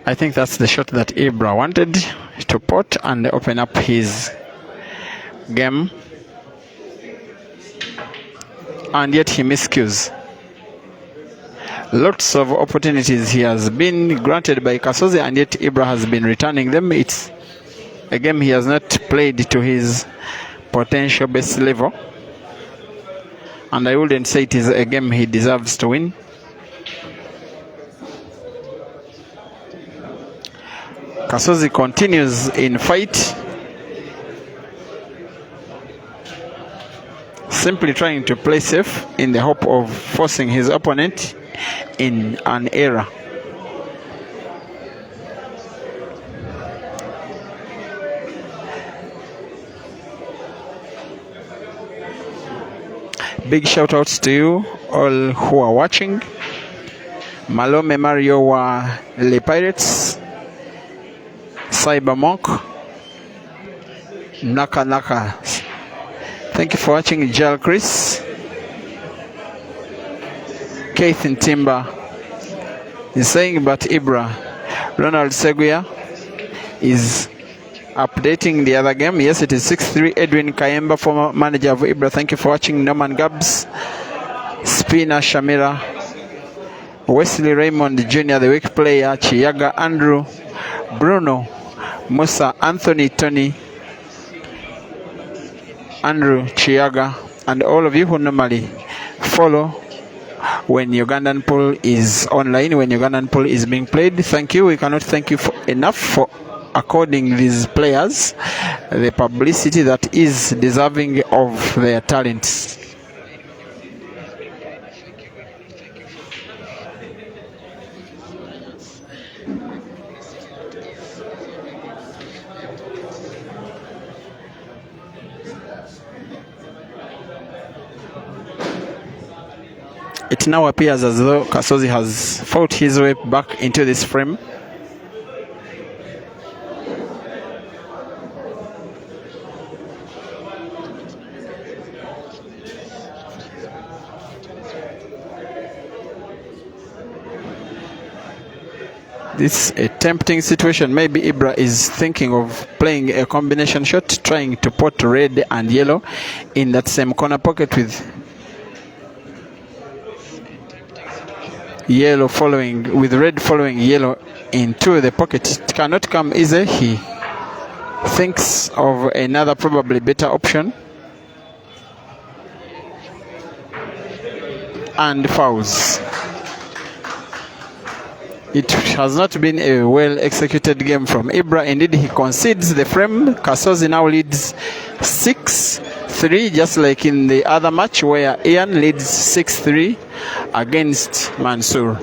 I think that's the shot that Ibra wanted to pot and open up his game, and yet he miscues. Lots of opportunities he has been granted by Kasozi, and yet Ibra has been returning them. It's a game he has not played to his potential best level, and I wouldn't say it is a game he deserves to win. Kasozi continues in fight, simply trying to play safe in the hope of forcing his opponent in an error. Big shout outs to you all who are watching. Malome Mario wa Le Pirates, Cyber Monk, Naka Naka. Thank you for watching. Jal Chris, Keith and Timber, is saying, but Ibra, Ronald Seguya is updating the other game. Yes, it is 6-3. Edwin Kayemba, former manager of Ibra. Thank you for watching. Norman Gabs, Spina Shamira, Wesley Raymond Jr., the weak player, Chiyaga Andrew, Bruno, Musa, Anthony, Tony, Andrew, Chiyaga, and all of you who normally follow when Ugandan pool is online, when Ugandan pool is being played. Thank you. We cannot thank you enough for according these players the publicity that is deserving of their talents. It now appears as though Kasozi has fought his way back into this frame. This is a tempting situation. Maybe Ibra is thinking of playing a combination shot, trying to put red and yellow in that same corner pocket with yellow following, with red following yellow into the pocket. It cannot come easy. He thinks of another probably better option and fouls. It has not been a well executed game from Ibra. Indeed, he concedes the frame. Kasozi now leads 6-3, just like in the other match where Ian leads 6-3 against Mansour.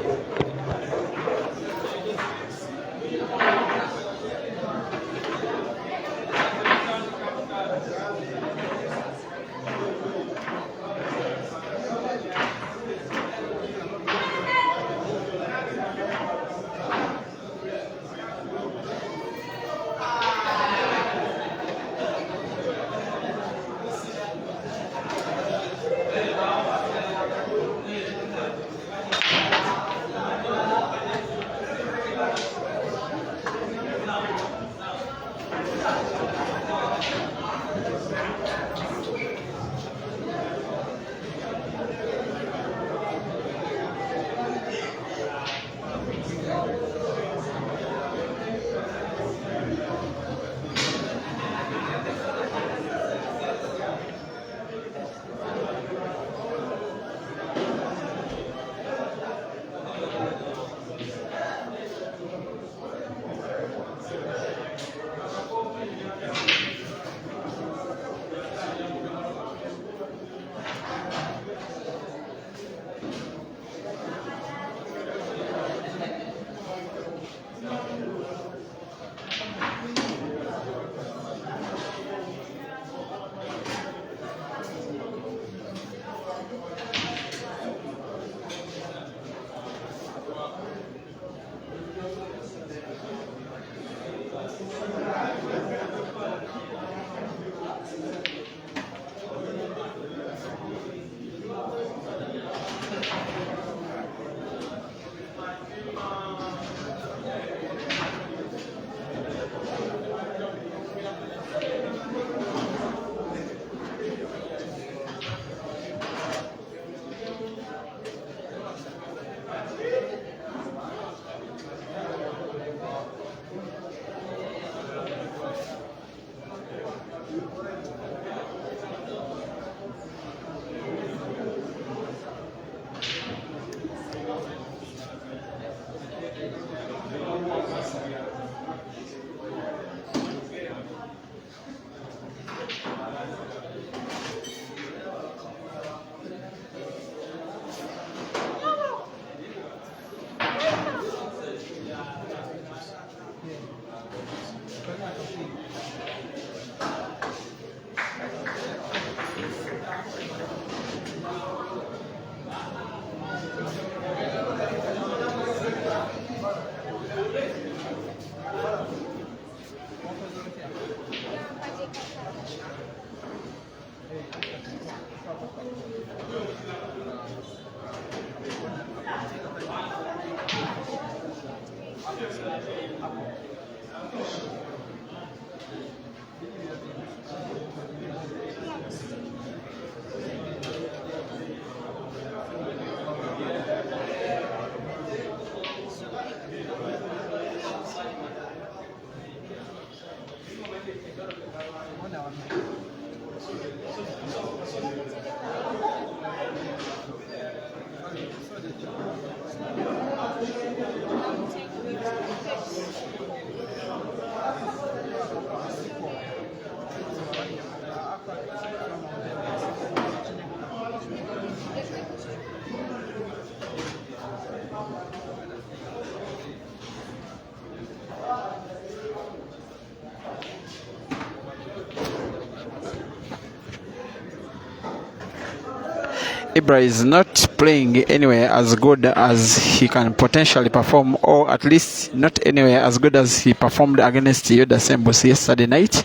Ibra is not playing anywhere as good as he can potentially perform, or at least not anywhere as good as he performed against Yoda Sembus yesterday night.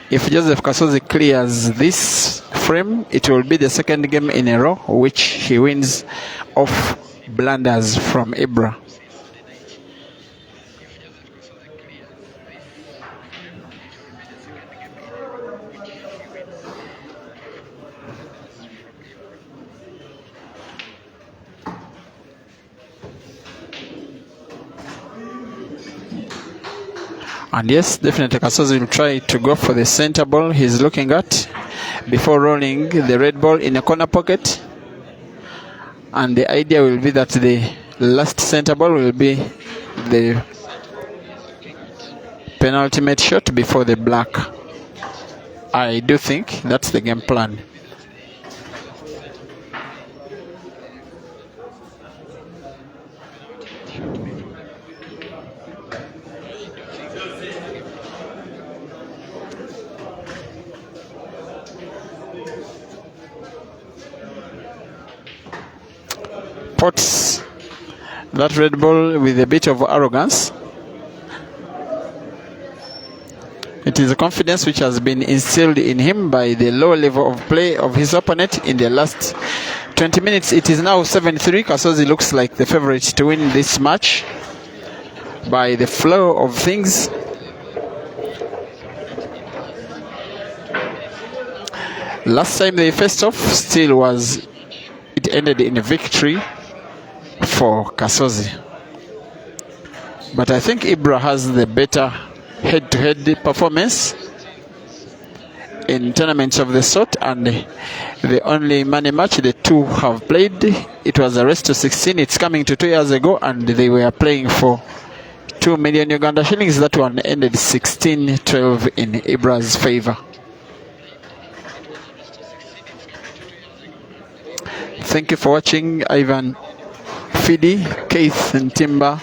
If Joseph Kasozi clears this frame, it will be the second game in a row which he wins off blunders from Ibra. And yes, definitely Kasozi will try to go for the center ball he's looking at before rolling the red ball in a corner pocket. And the idea will be that the last center ball will be the penultimate shot before the black. I do think that's the game plan. Pots that red ball with a bit of arrogance. It is a confidence which has been instilled in him by the low level of play of his opponent in the last 20 minutes. It is now 7-3. Kasozi looks like the favorite to win this match by the flow of things. Last time they faced off, it ended in a victory for Kasozi. But I think Ibra has the better head-to-head performance in tournaments of the sort, and the only money match the two have played, it was a race to 16. It's coming to 2 years ago, and they were playing for 2 million Uganda shillings. That one ended 16-12 in Ibra's favor. Thank you for watching. Ivan, Fidi, Keith and Timba,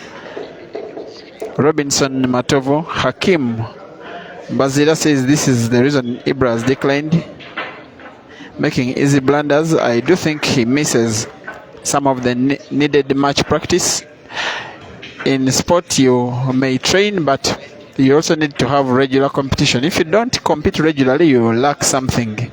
Robinson Matovo, Hakim Bazira says this is the reason Ibra has declined, making easy blunders. I do think he misses some of the needed match practice. In sport you may train, but you also need to have regular competition. If you don't compete regularly, you lack something.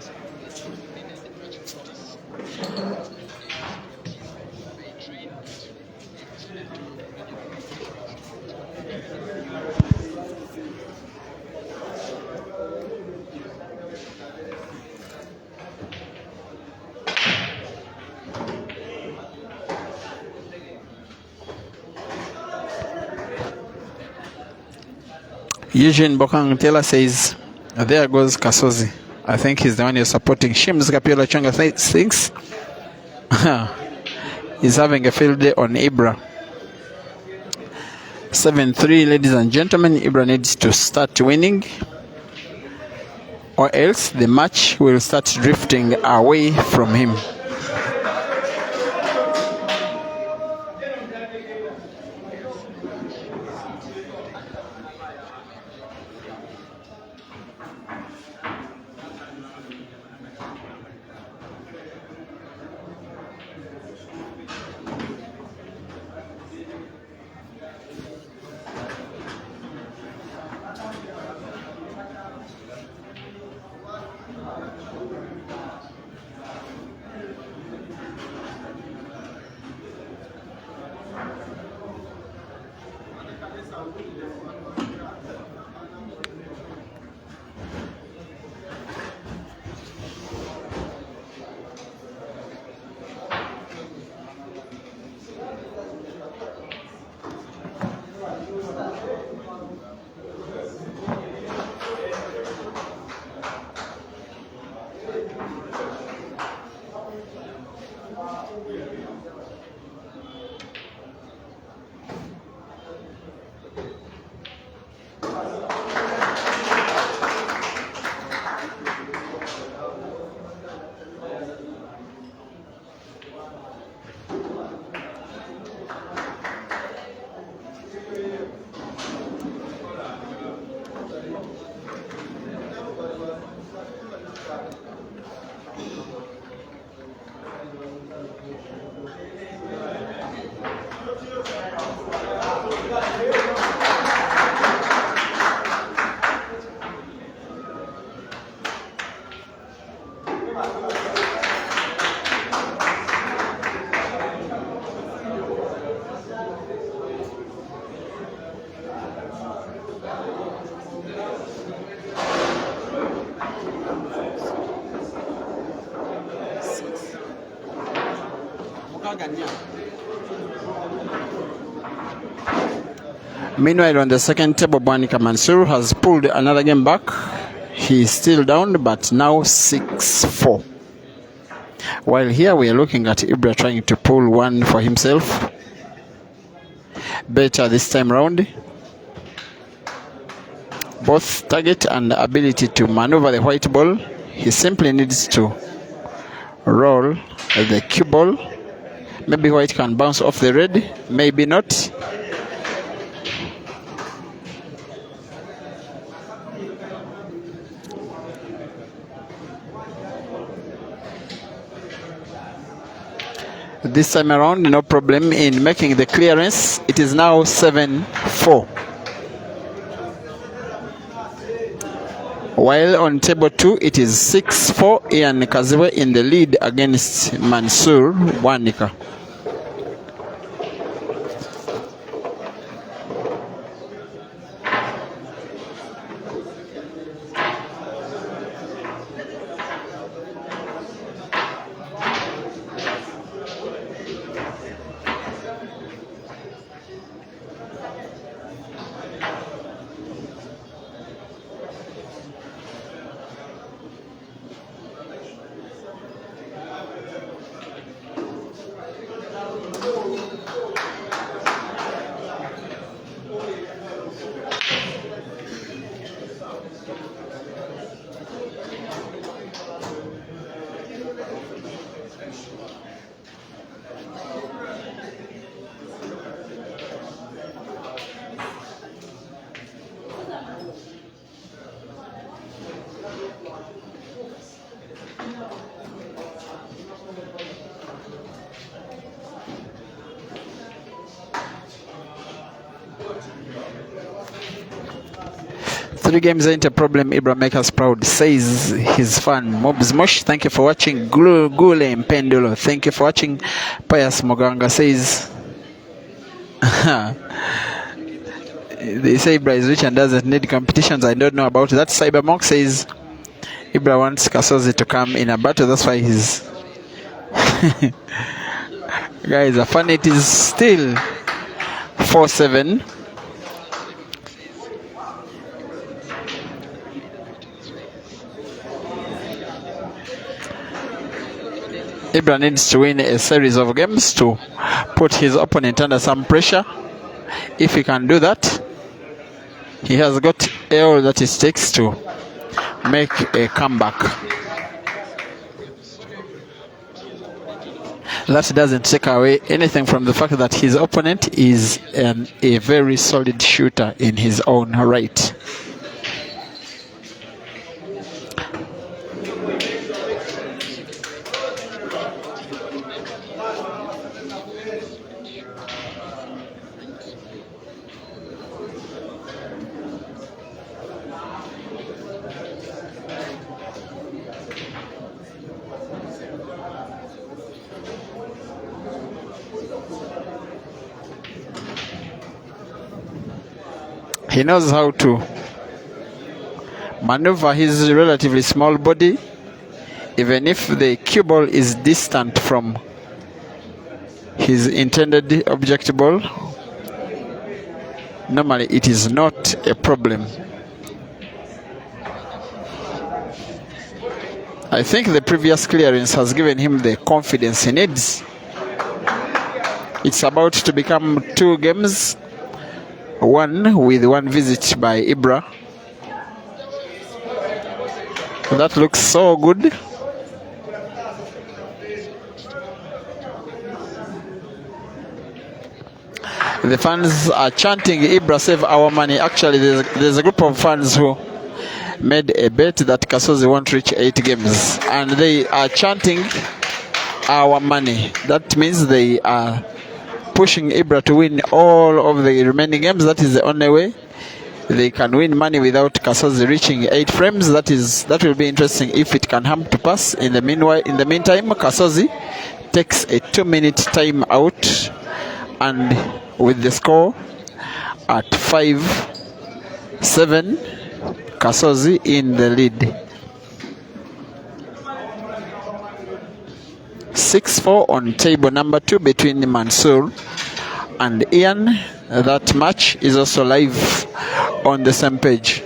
Eugene Bokang Taylor says, there goes Kasozi. I think he's the one you're supporting. Shims Kapiola Changa thinks he's having a field day on Ibra. 7-3, ladies and gentlemen. Ibra needs to start winning, or else the match will start drifting away from him. Meanwhile, on the second table, Bwanika Mansour has pulled another game back. He is still down, but now 6-4. While here we are looking at Ibra trying to pull one for himself. Better this time round. Both target and ability to maneuver the white ball. He simply needs to roll the cue ball. Maybe white can bounce off the red, maybe not. This time around, no problem in making the clearance. It is now 7-4. While on table 2, it is 6-4. Ian Kaziwe in the lead against Mansour Bwanika. Three games ain't a problem. Ibra make us proud, says his fan Mobs Mosh. Thank you for watching. Gule Mpendulo, thank you for watching. Pius Moganga says they say Ibra is rich and doesn't need competitions. I don't know about that. Cybermonk says Ibra wants Kasozi to come in a battle, that's why he's guys, the fun it is still 4-7. Ibra needs to win a series of games to put his opponent under some pressure. If he can do that, he has got all that it takes to make a comeback. That doesn't take away anything from the fact that his opponent is a very solid shooter in his own right. He knows how to maneuver his relatively small body, even if the cue ball is distant from his intended object ball. Normally it is not a problem. I think the previous clearance has given him the confidence he needs. It's about to become 2 games. One with 1 visit by Ibra. That looks so good. The fans are chanting Ibra save our money. Actually, there's a group of fans who made a bet that Kasozi won't reach 8 games, and they are chanting our money. That means they are pushing Ibra to win all of the remaining games. That is the only way they can win money without Kasozi reaching 8 frames. That will be interesting if it can come to pass. In the meantime, Kasozi takes a 2-minute timeout, and with the score at 5-7, Kasozi in the lead. 6-4 on table number 2 between Mansour and Ian. That match is also live on the same page.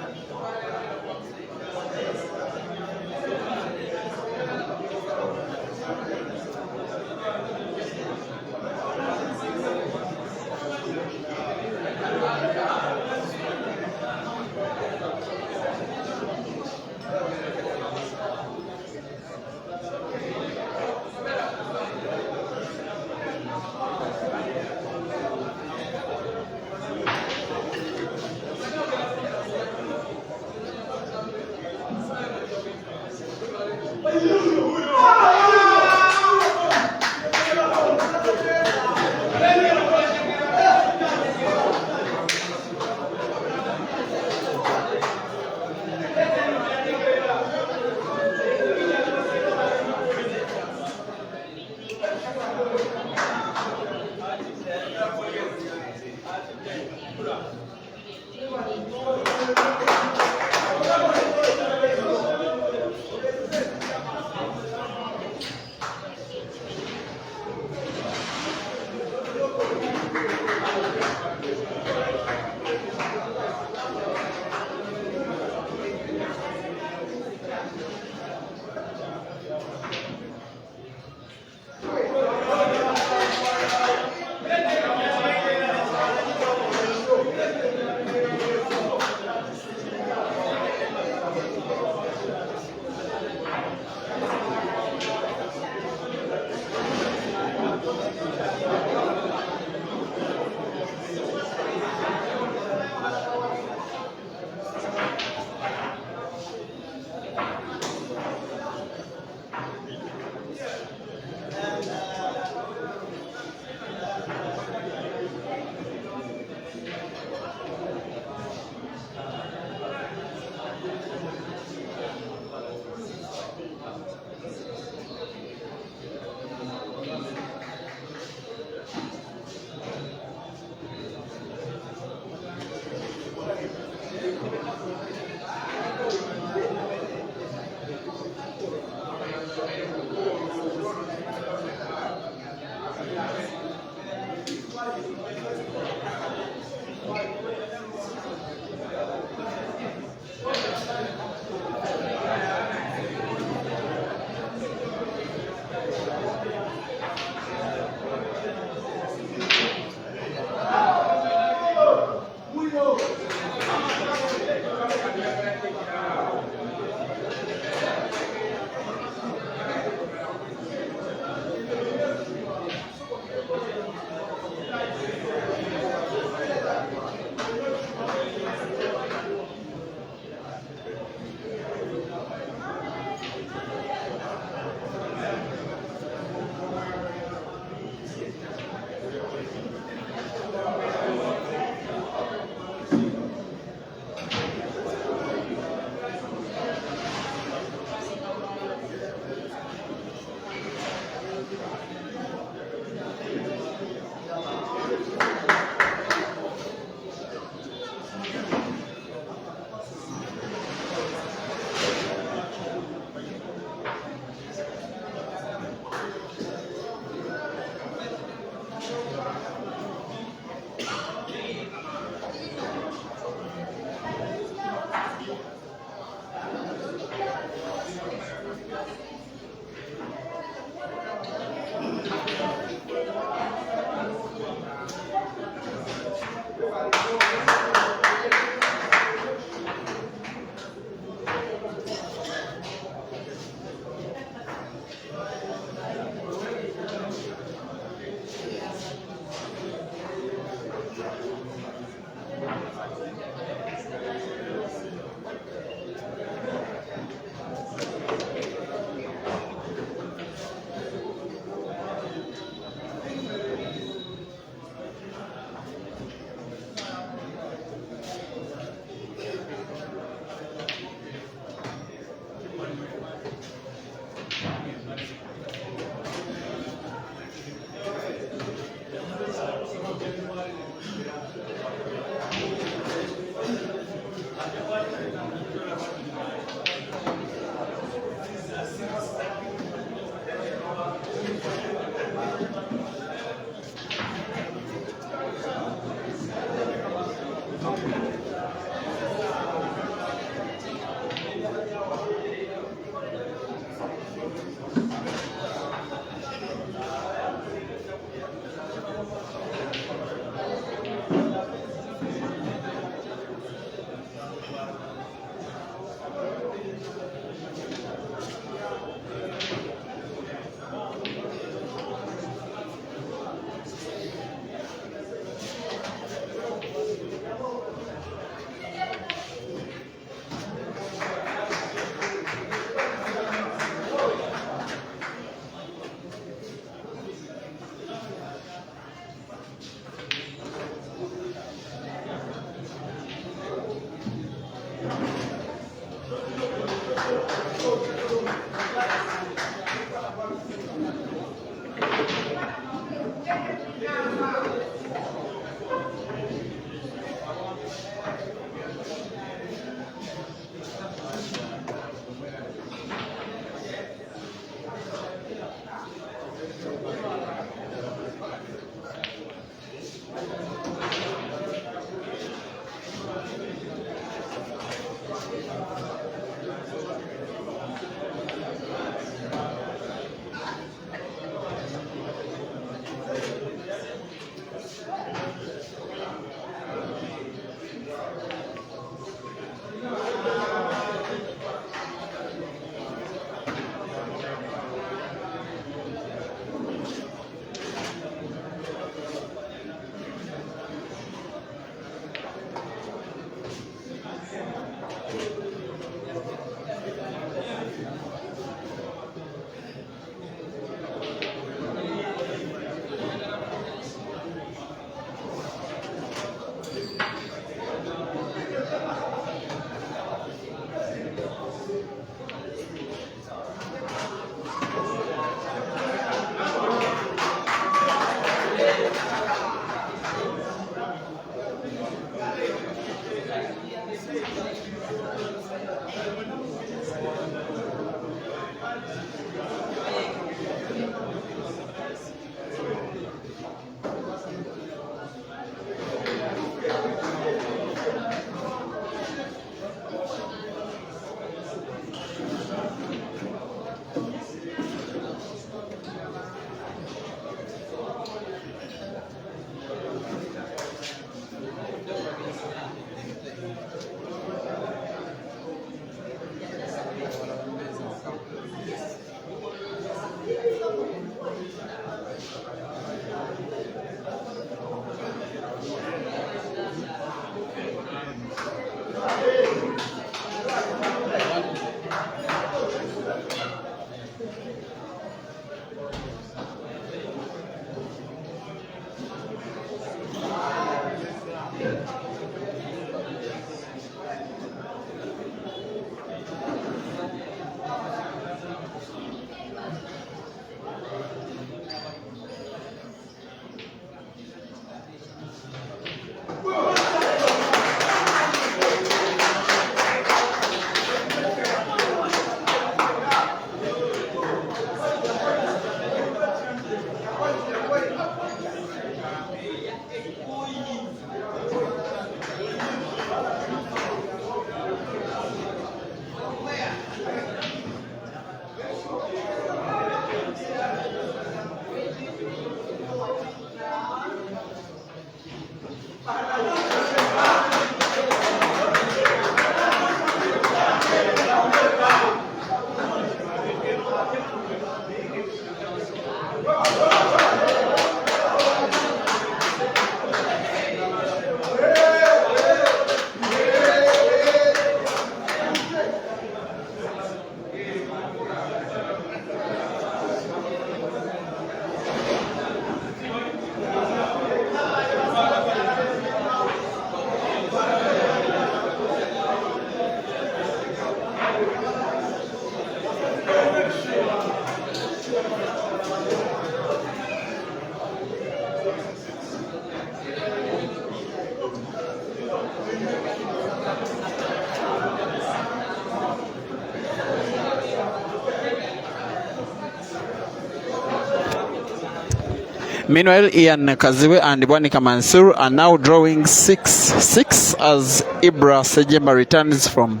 Meanwhile, Ian Kaziwe and Bwanika Mansur are now drawing 6-6 as Ibra Sejamba returns from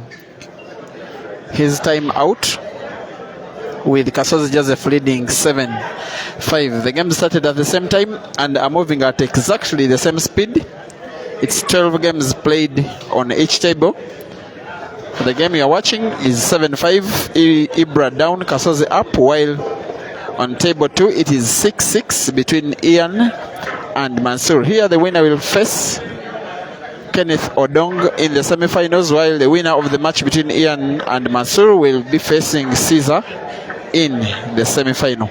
his time out, with Kasozi Joseph leading 7-5. The game started at the same time and are moving at exactly the same speed. It's 12 games played on each table. The game you are watching is 7-5, Ibra down, Kasozi up, while on table 2 it is 6-6 between Ian and Mansur. Here the winner will face Kenneth Odong in the semi-finals, while the winner of the match between Ian and Mansur will be facing Caesar in the semi-final.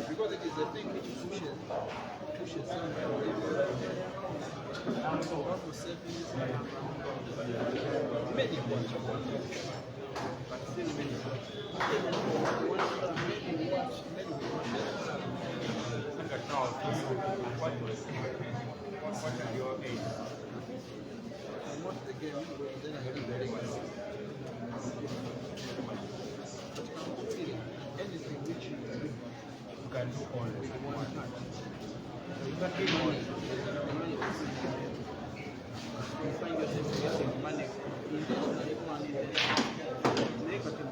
Because it is the thing which pushes many watch, but still many watch. What are your age? I watched the game, then I had to very well. Anything which you can do all. You can do all. find yourself getting money intentionally and negative.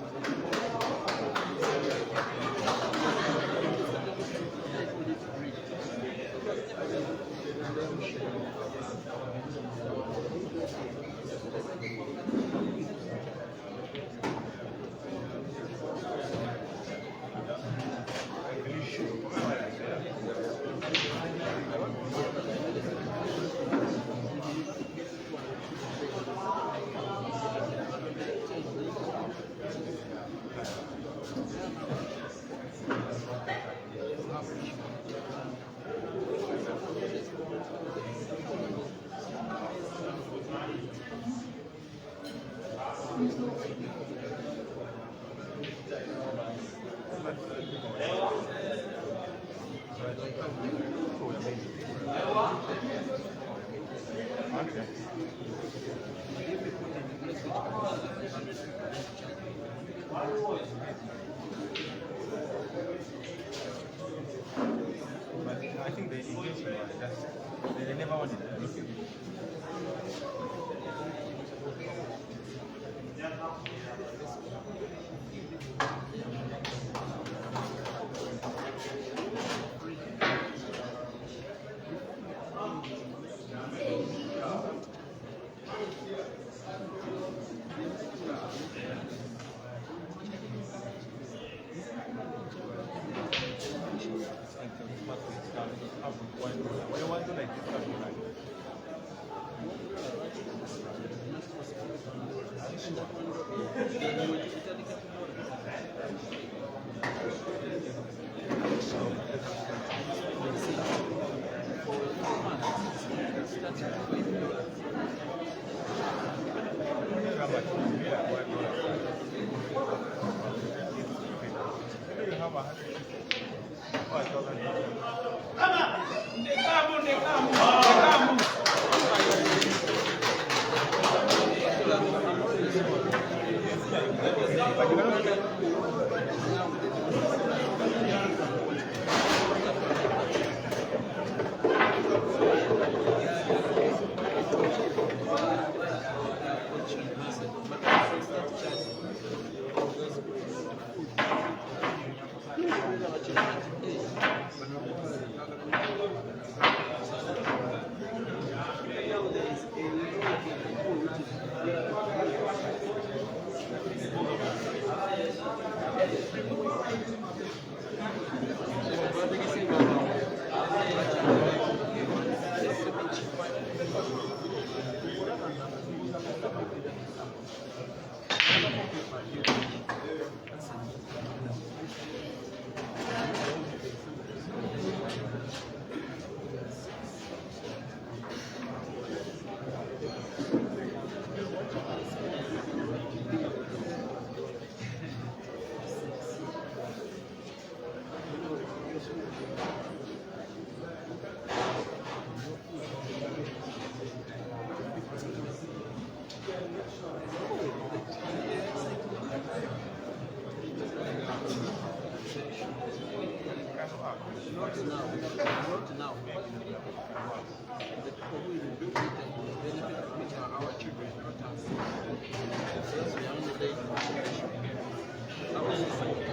I think they engaged in they never wanted to look at it. Not now. The people who will do it and will benefit from it are our children, not us. Since we are on the day of generation, our society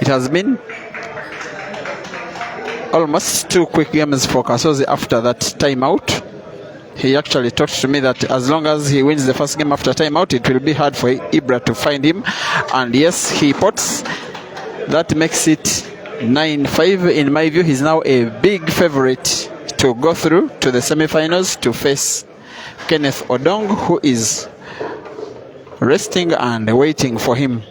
It has been almost 2 quick games for Kasozi after that timeout. He actually talked to me that as long as he wins the first game after timeout, it will be hard for Ibra to find him. And yes, he pots. That makes it 9-5. In my view, he's now a big favorite to go through to the semi-finals to face Kenneth Odong, who is resting and waiting for him.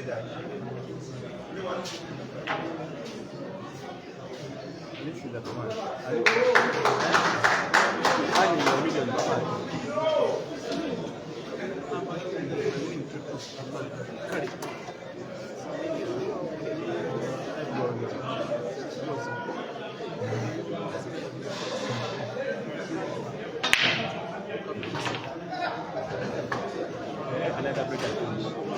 This is the command. And in your million another break and finish.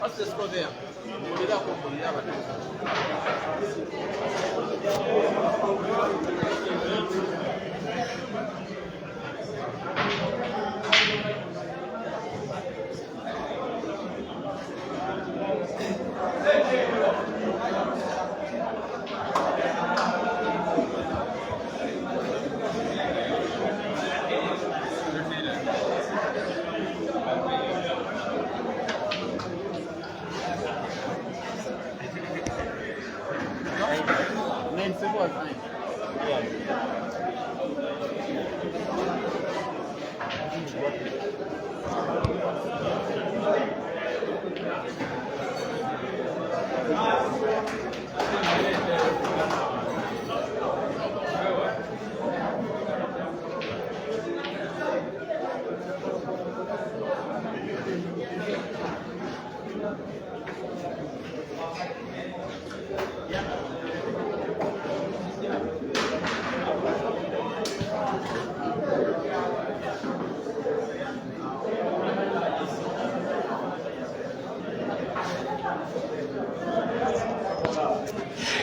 Let's just go there. We'll get up on the other. Nine simple as nine. Yeah.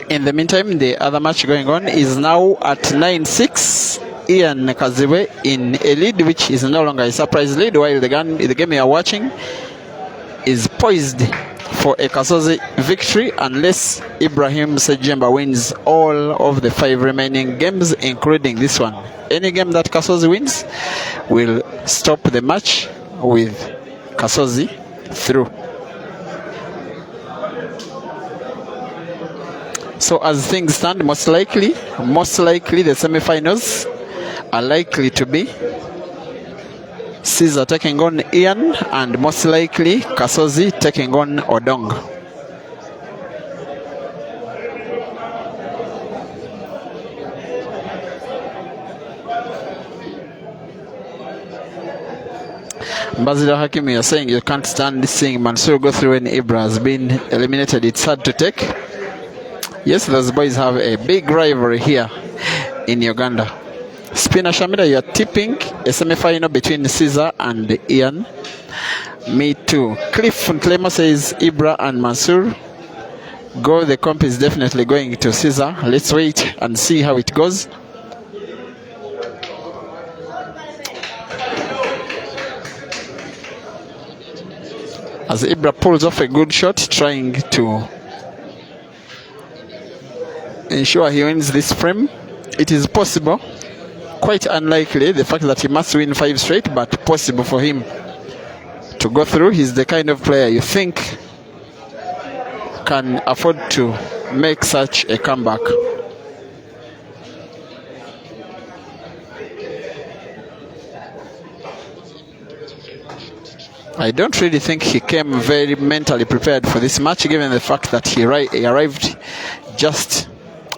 In the meantime, the other match going on is now at 9-6. Ian Kaziwe in a lead, which is no longer a surprise lead, while the game you are watching is poised for a Kasozi victory unless Ibrahim Sejamba wins all of the 5 remaining games, including this one. Any game that Kasozi wins will stop the match with Kasozi through. So as things stand, most likely the semi-finals are likely to be Caesar taking on Ian, and most likely Kasozi taking on Odong. Mbazila Hakim, you're saying you can't stand seeing Mansour go through when Ibra has been eliminated. It's hard to take. Yes, those boys have a big rivalry here in Uganda. Spina Shamida, you are tipping a semi-final between Caesar and Ian. Me too. Cliff Nklema says Ibra and Mansour go. The comp is definitely going to Caesar. Let's wait and see how it goes. As Ibra pulls off a good shot, trying to ensure he wins this frame. It is possible. Quite unlikely, the fact that he must win 5 straight, but possible for him to go through. He's the kind of player you think can afford to make such a comeback. I don't really think he came very mentally prepared for this match, given the fact that he arrived just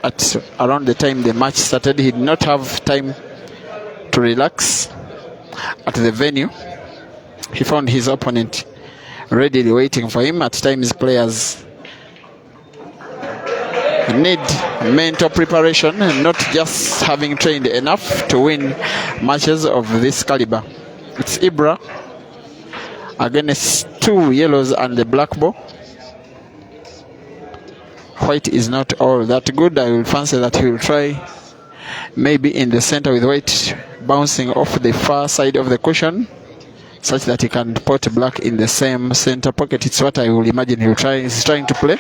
at around the time the match started. He did not have time to relax at the venue. He found his opponent readily waiting for him. At times, players need mental preparation and not just having trained enough to win matches of this caliber. It's Ibra against 2 yellows and the black ball. White is not all that good. I will fancy that he will try maybe in the center with white bouncing off the far side of the cushion, such that he can put black in the same center pocket. It's what I will imagine he's trying to play.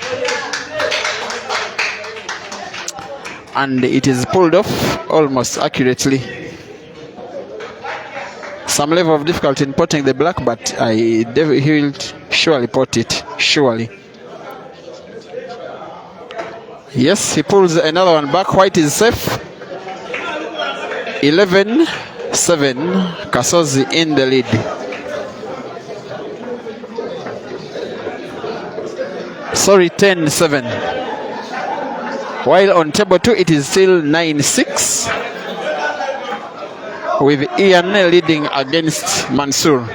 And it is pulled off almost accurately. Some level of difficulty in potting the black, but he will surely pot it. Surely. Yes, he pulls another one back. White is safe. 11-7. Kasozi in the lead. Sorry, 10-7. While on table 2, it is still 9-6. With Ian leading against Mansour.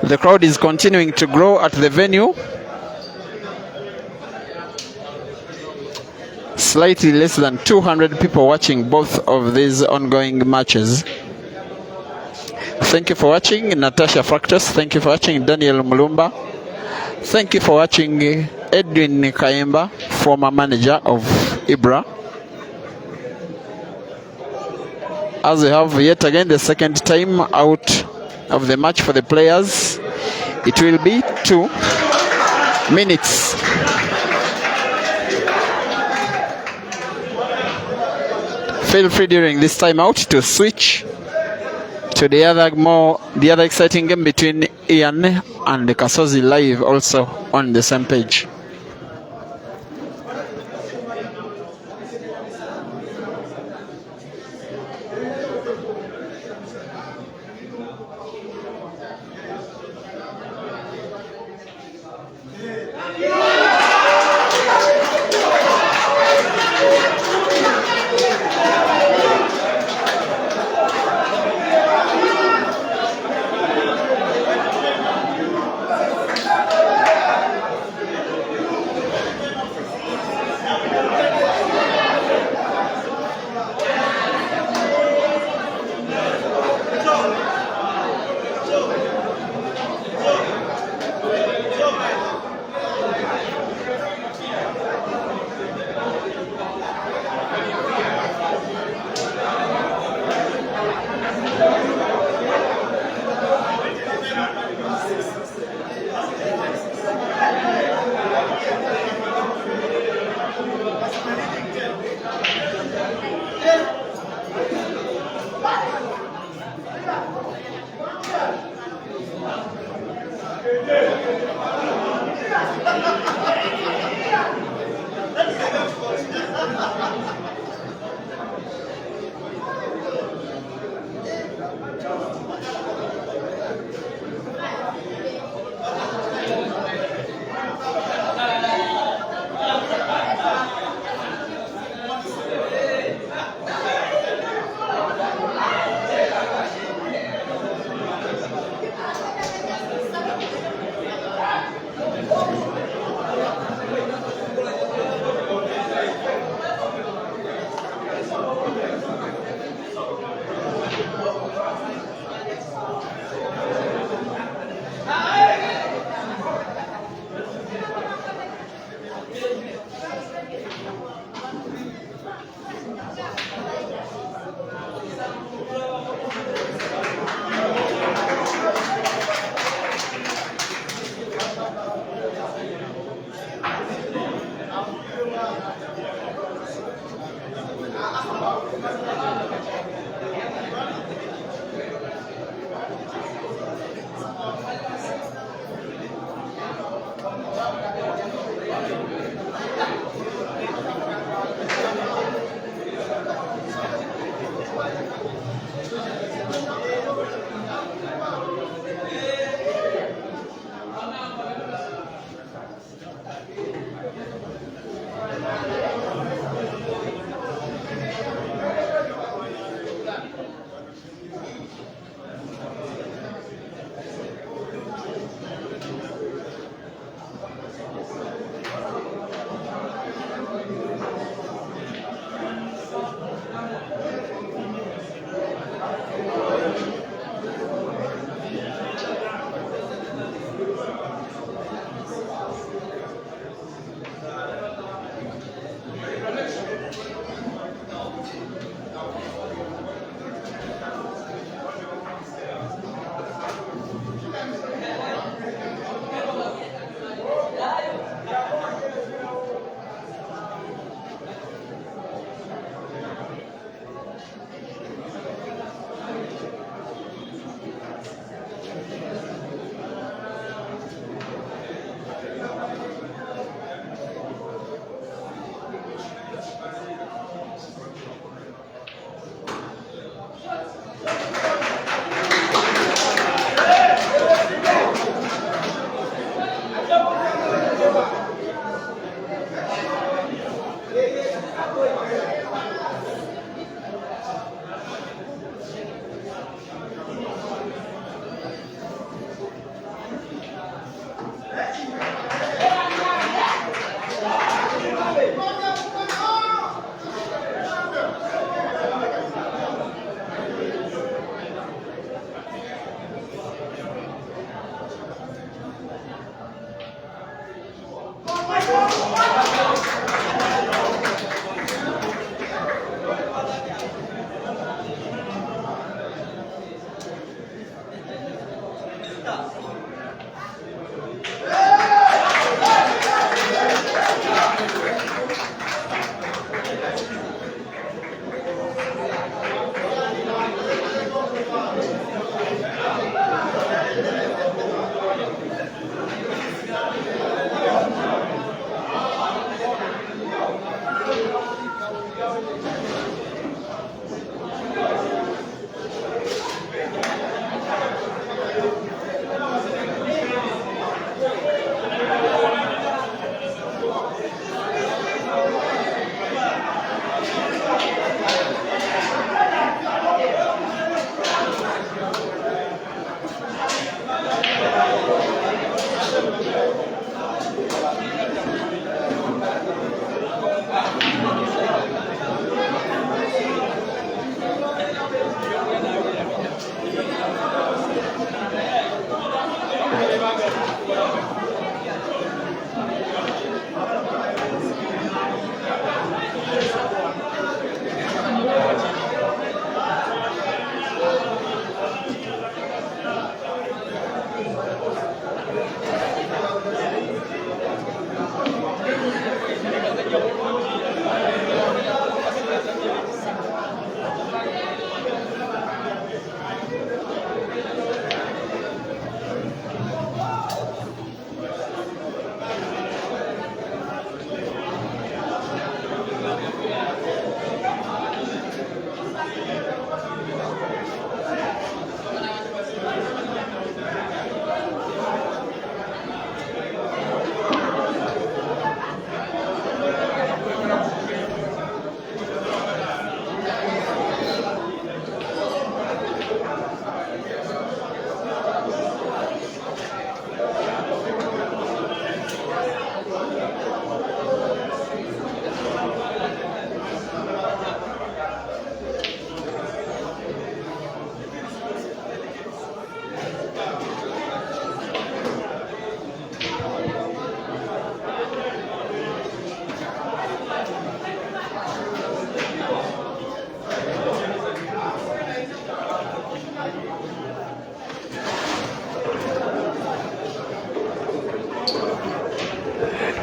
The crowd is continuing to grow at the venue. Slightly less than 200 people watching both of these ongoing matches. Thank you for watching, Natasha Fractus. Thank you for watching, Daniel Mulumba. Thank you for watching, Edwin Kayemba, former manager of Ibra. As we have yet again the second time out of the match for the players, it will be 2 minutes. Feel free during this timeout to switch to the other exciting game between Ian and Kasozi live, also on the same page.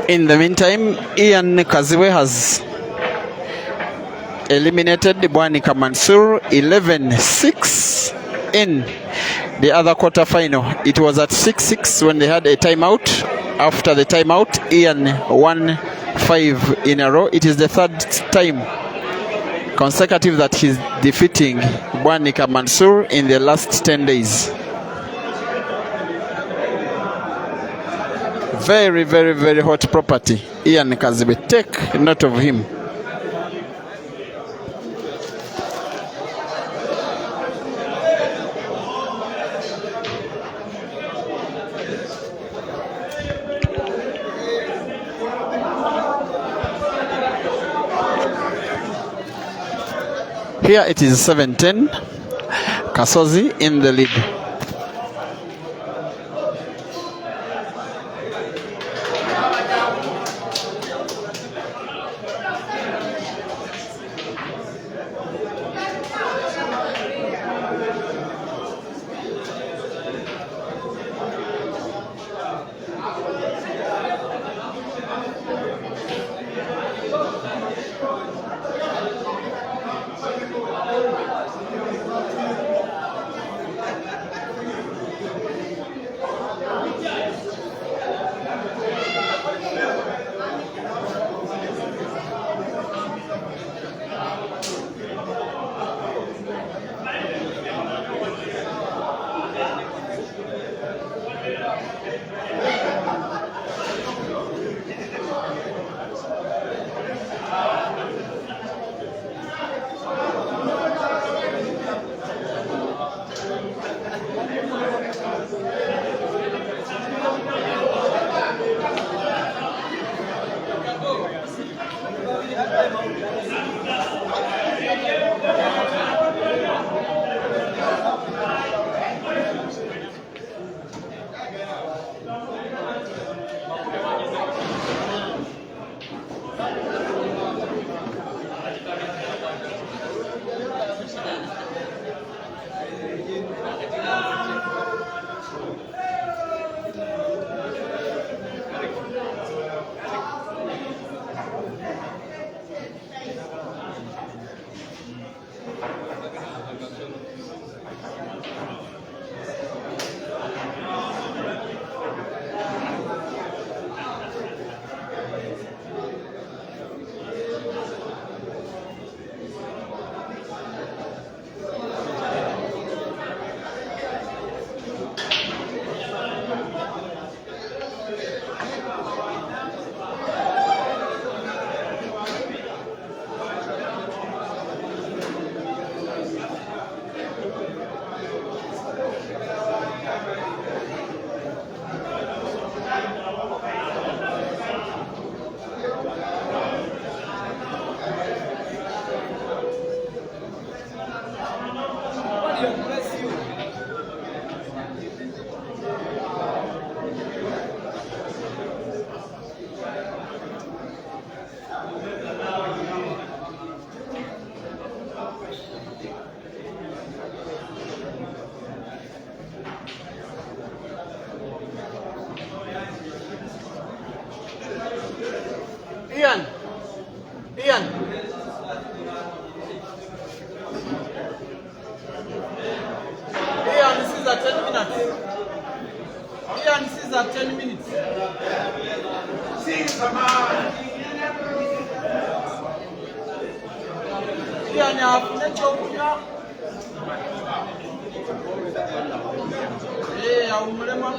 In the meantime, Ian Kaziwe has eliminated Bwanika Mansur 11-6 in the other quarter-final. It was at 6-6 when they had a timeout. After the timeout, Ian won 5 in a row. It is the third time consecutive that he's defeating Bwanika Mansur in the last 10 days. Very, very, very hot property. Ian Kazibe, take note of him. Here it is 7-10. Kasozi in the lead. Ian. Ian. Ian, this is at 10 minutes. Ian, this is at 10 minutes. Ian, afune kyokunywa. Awumulema.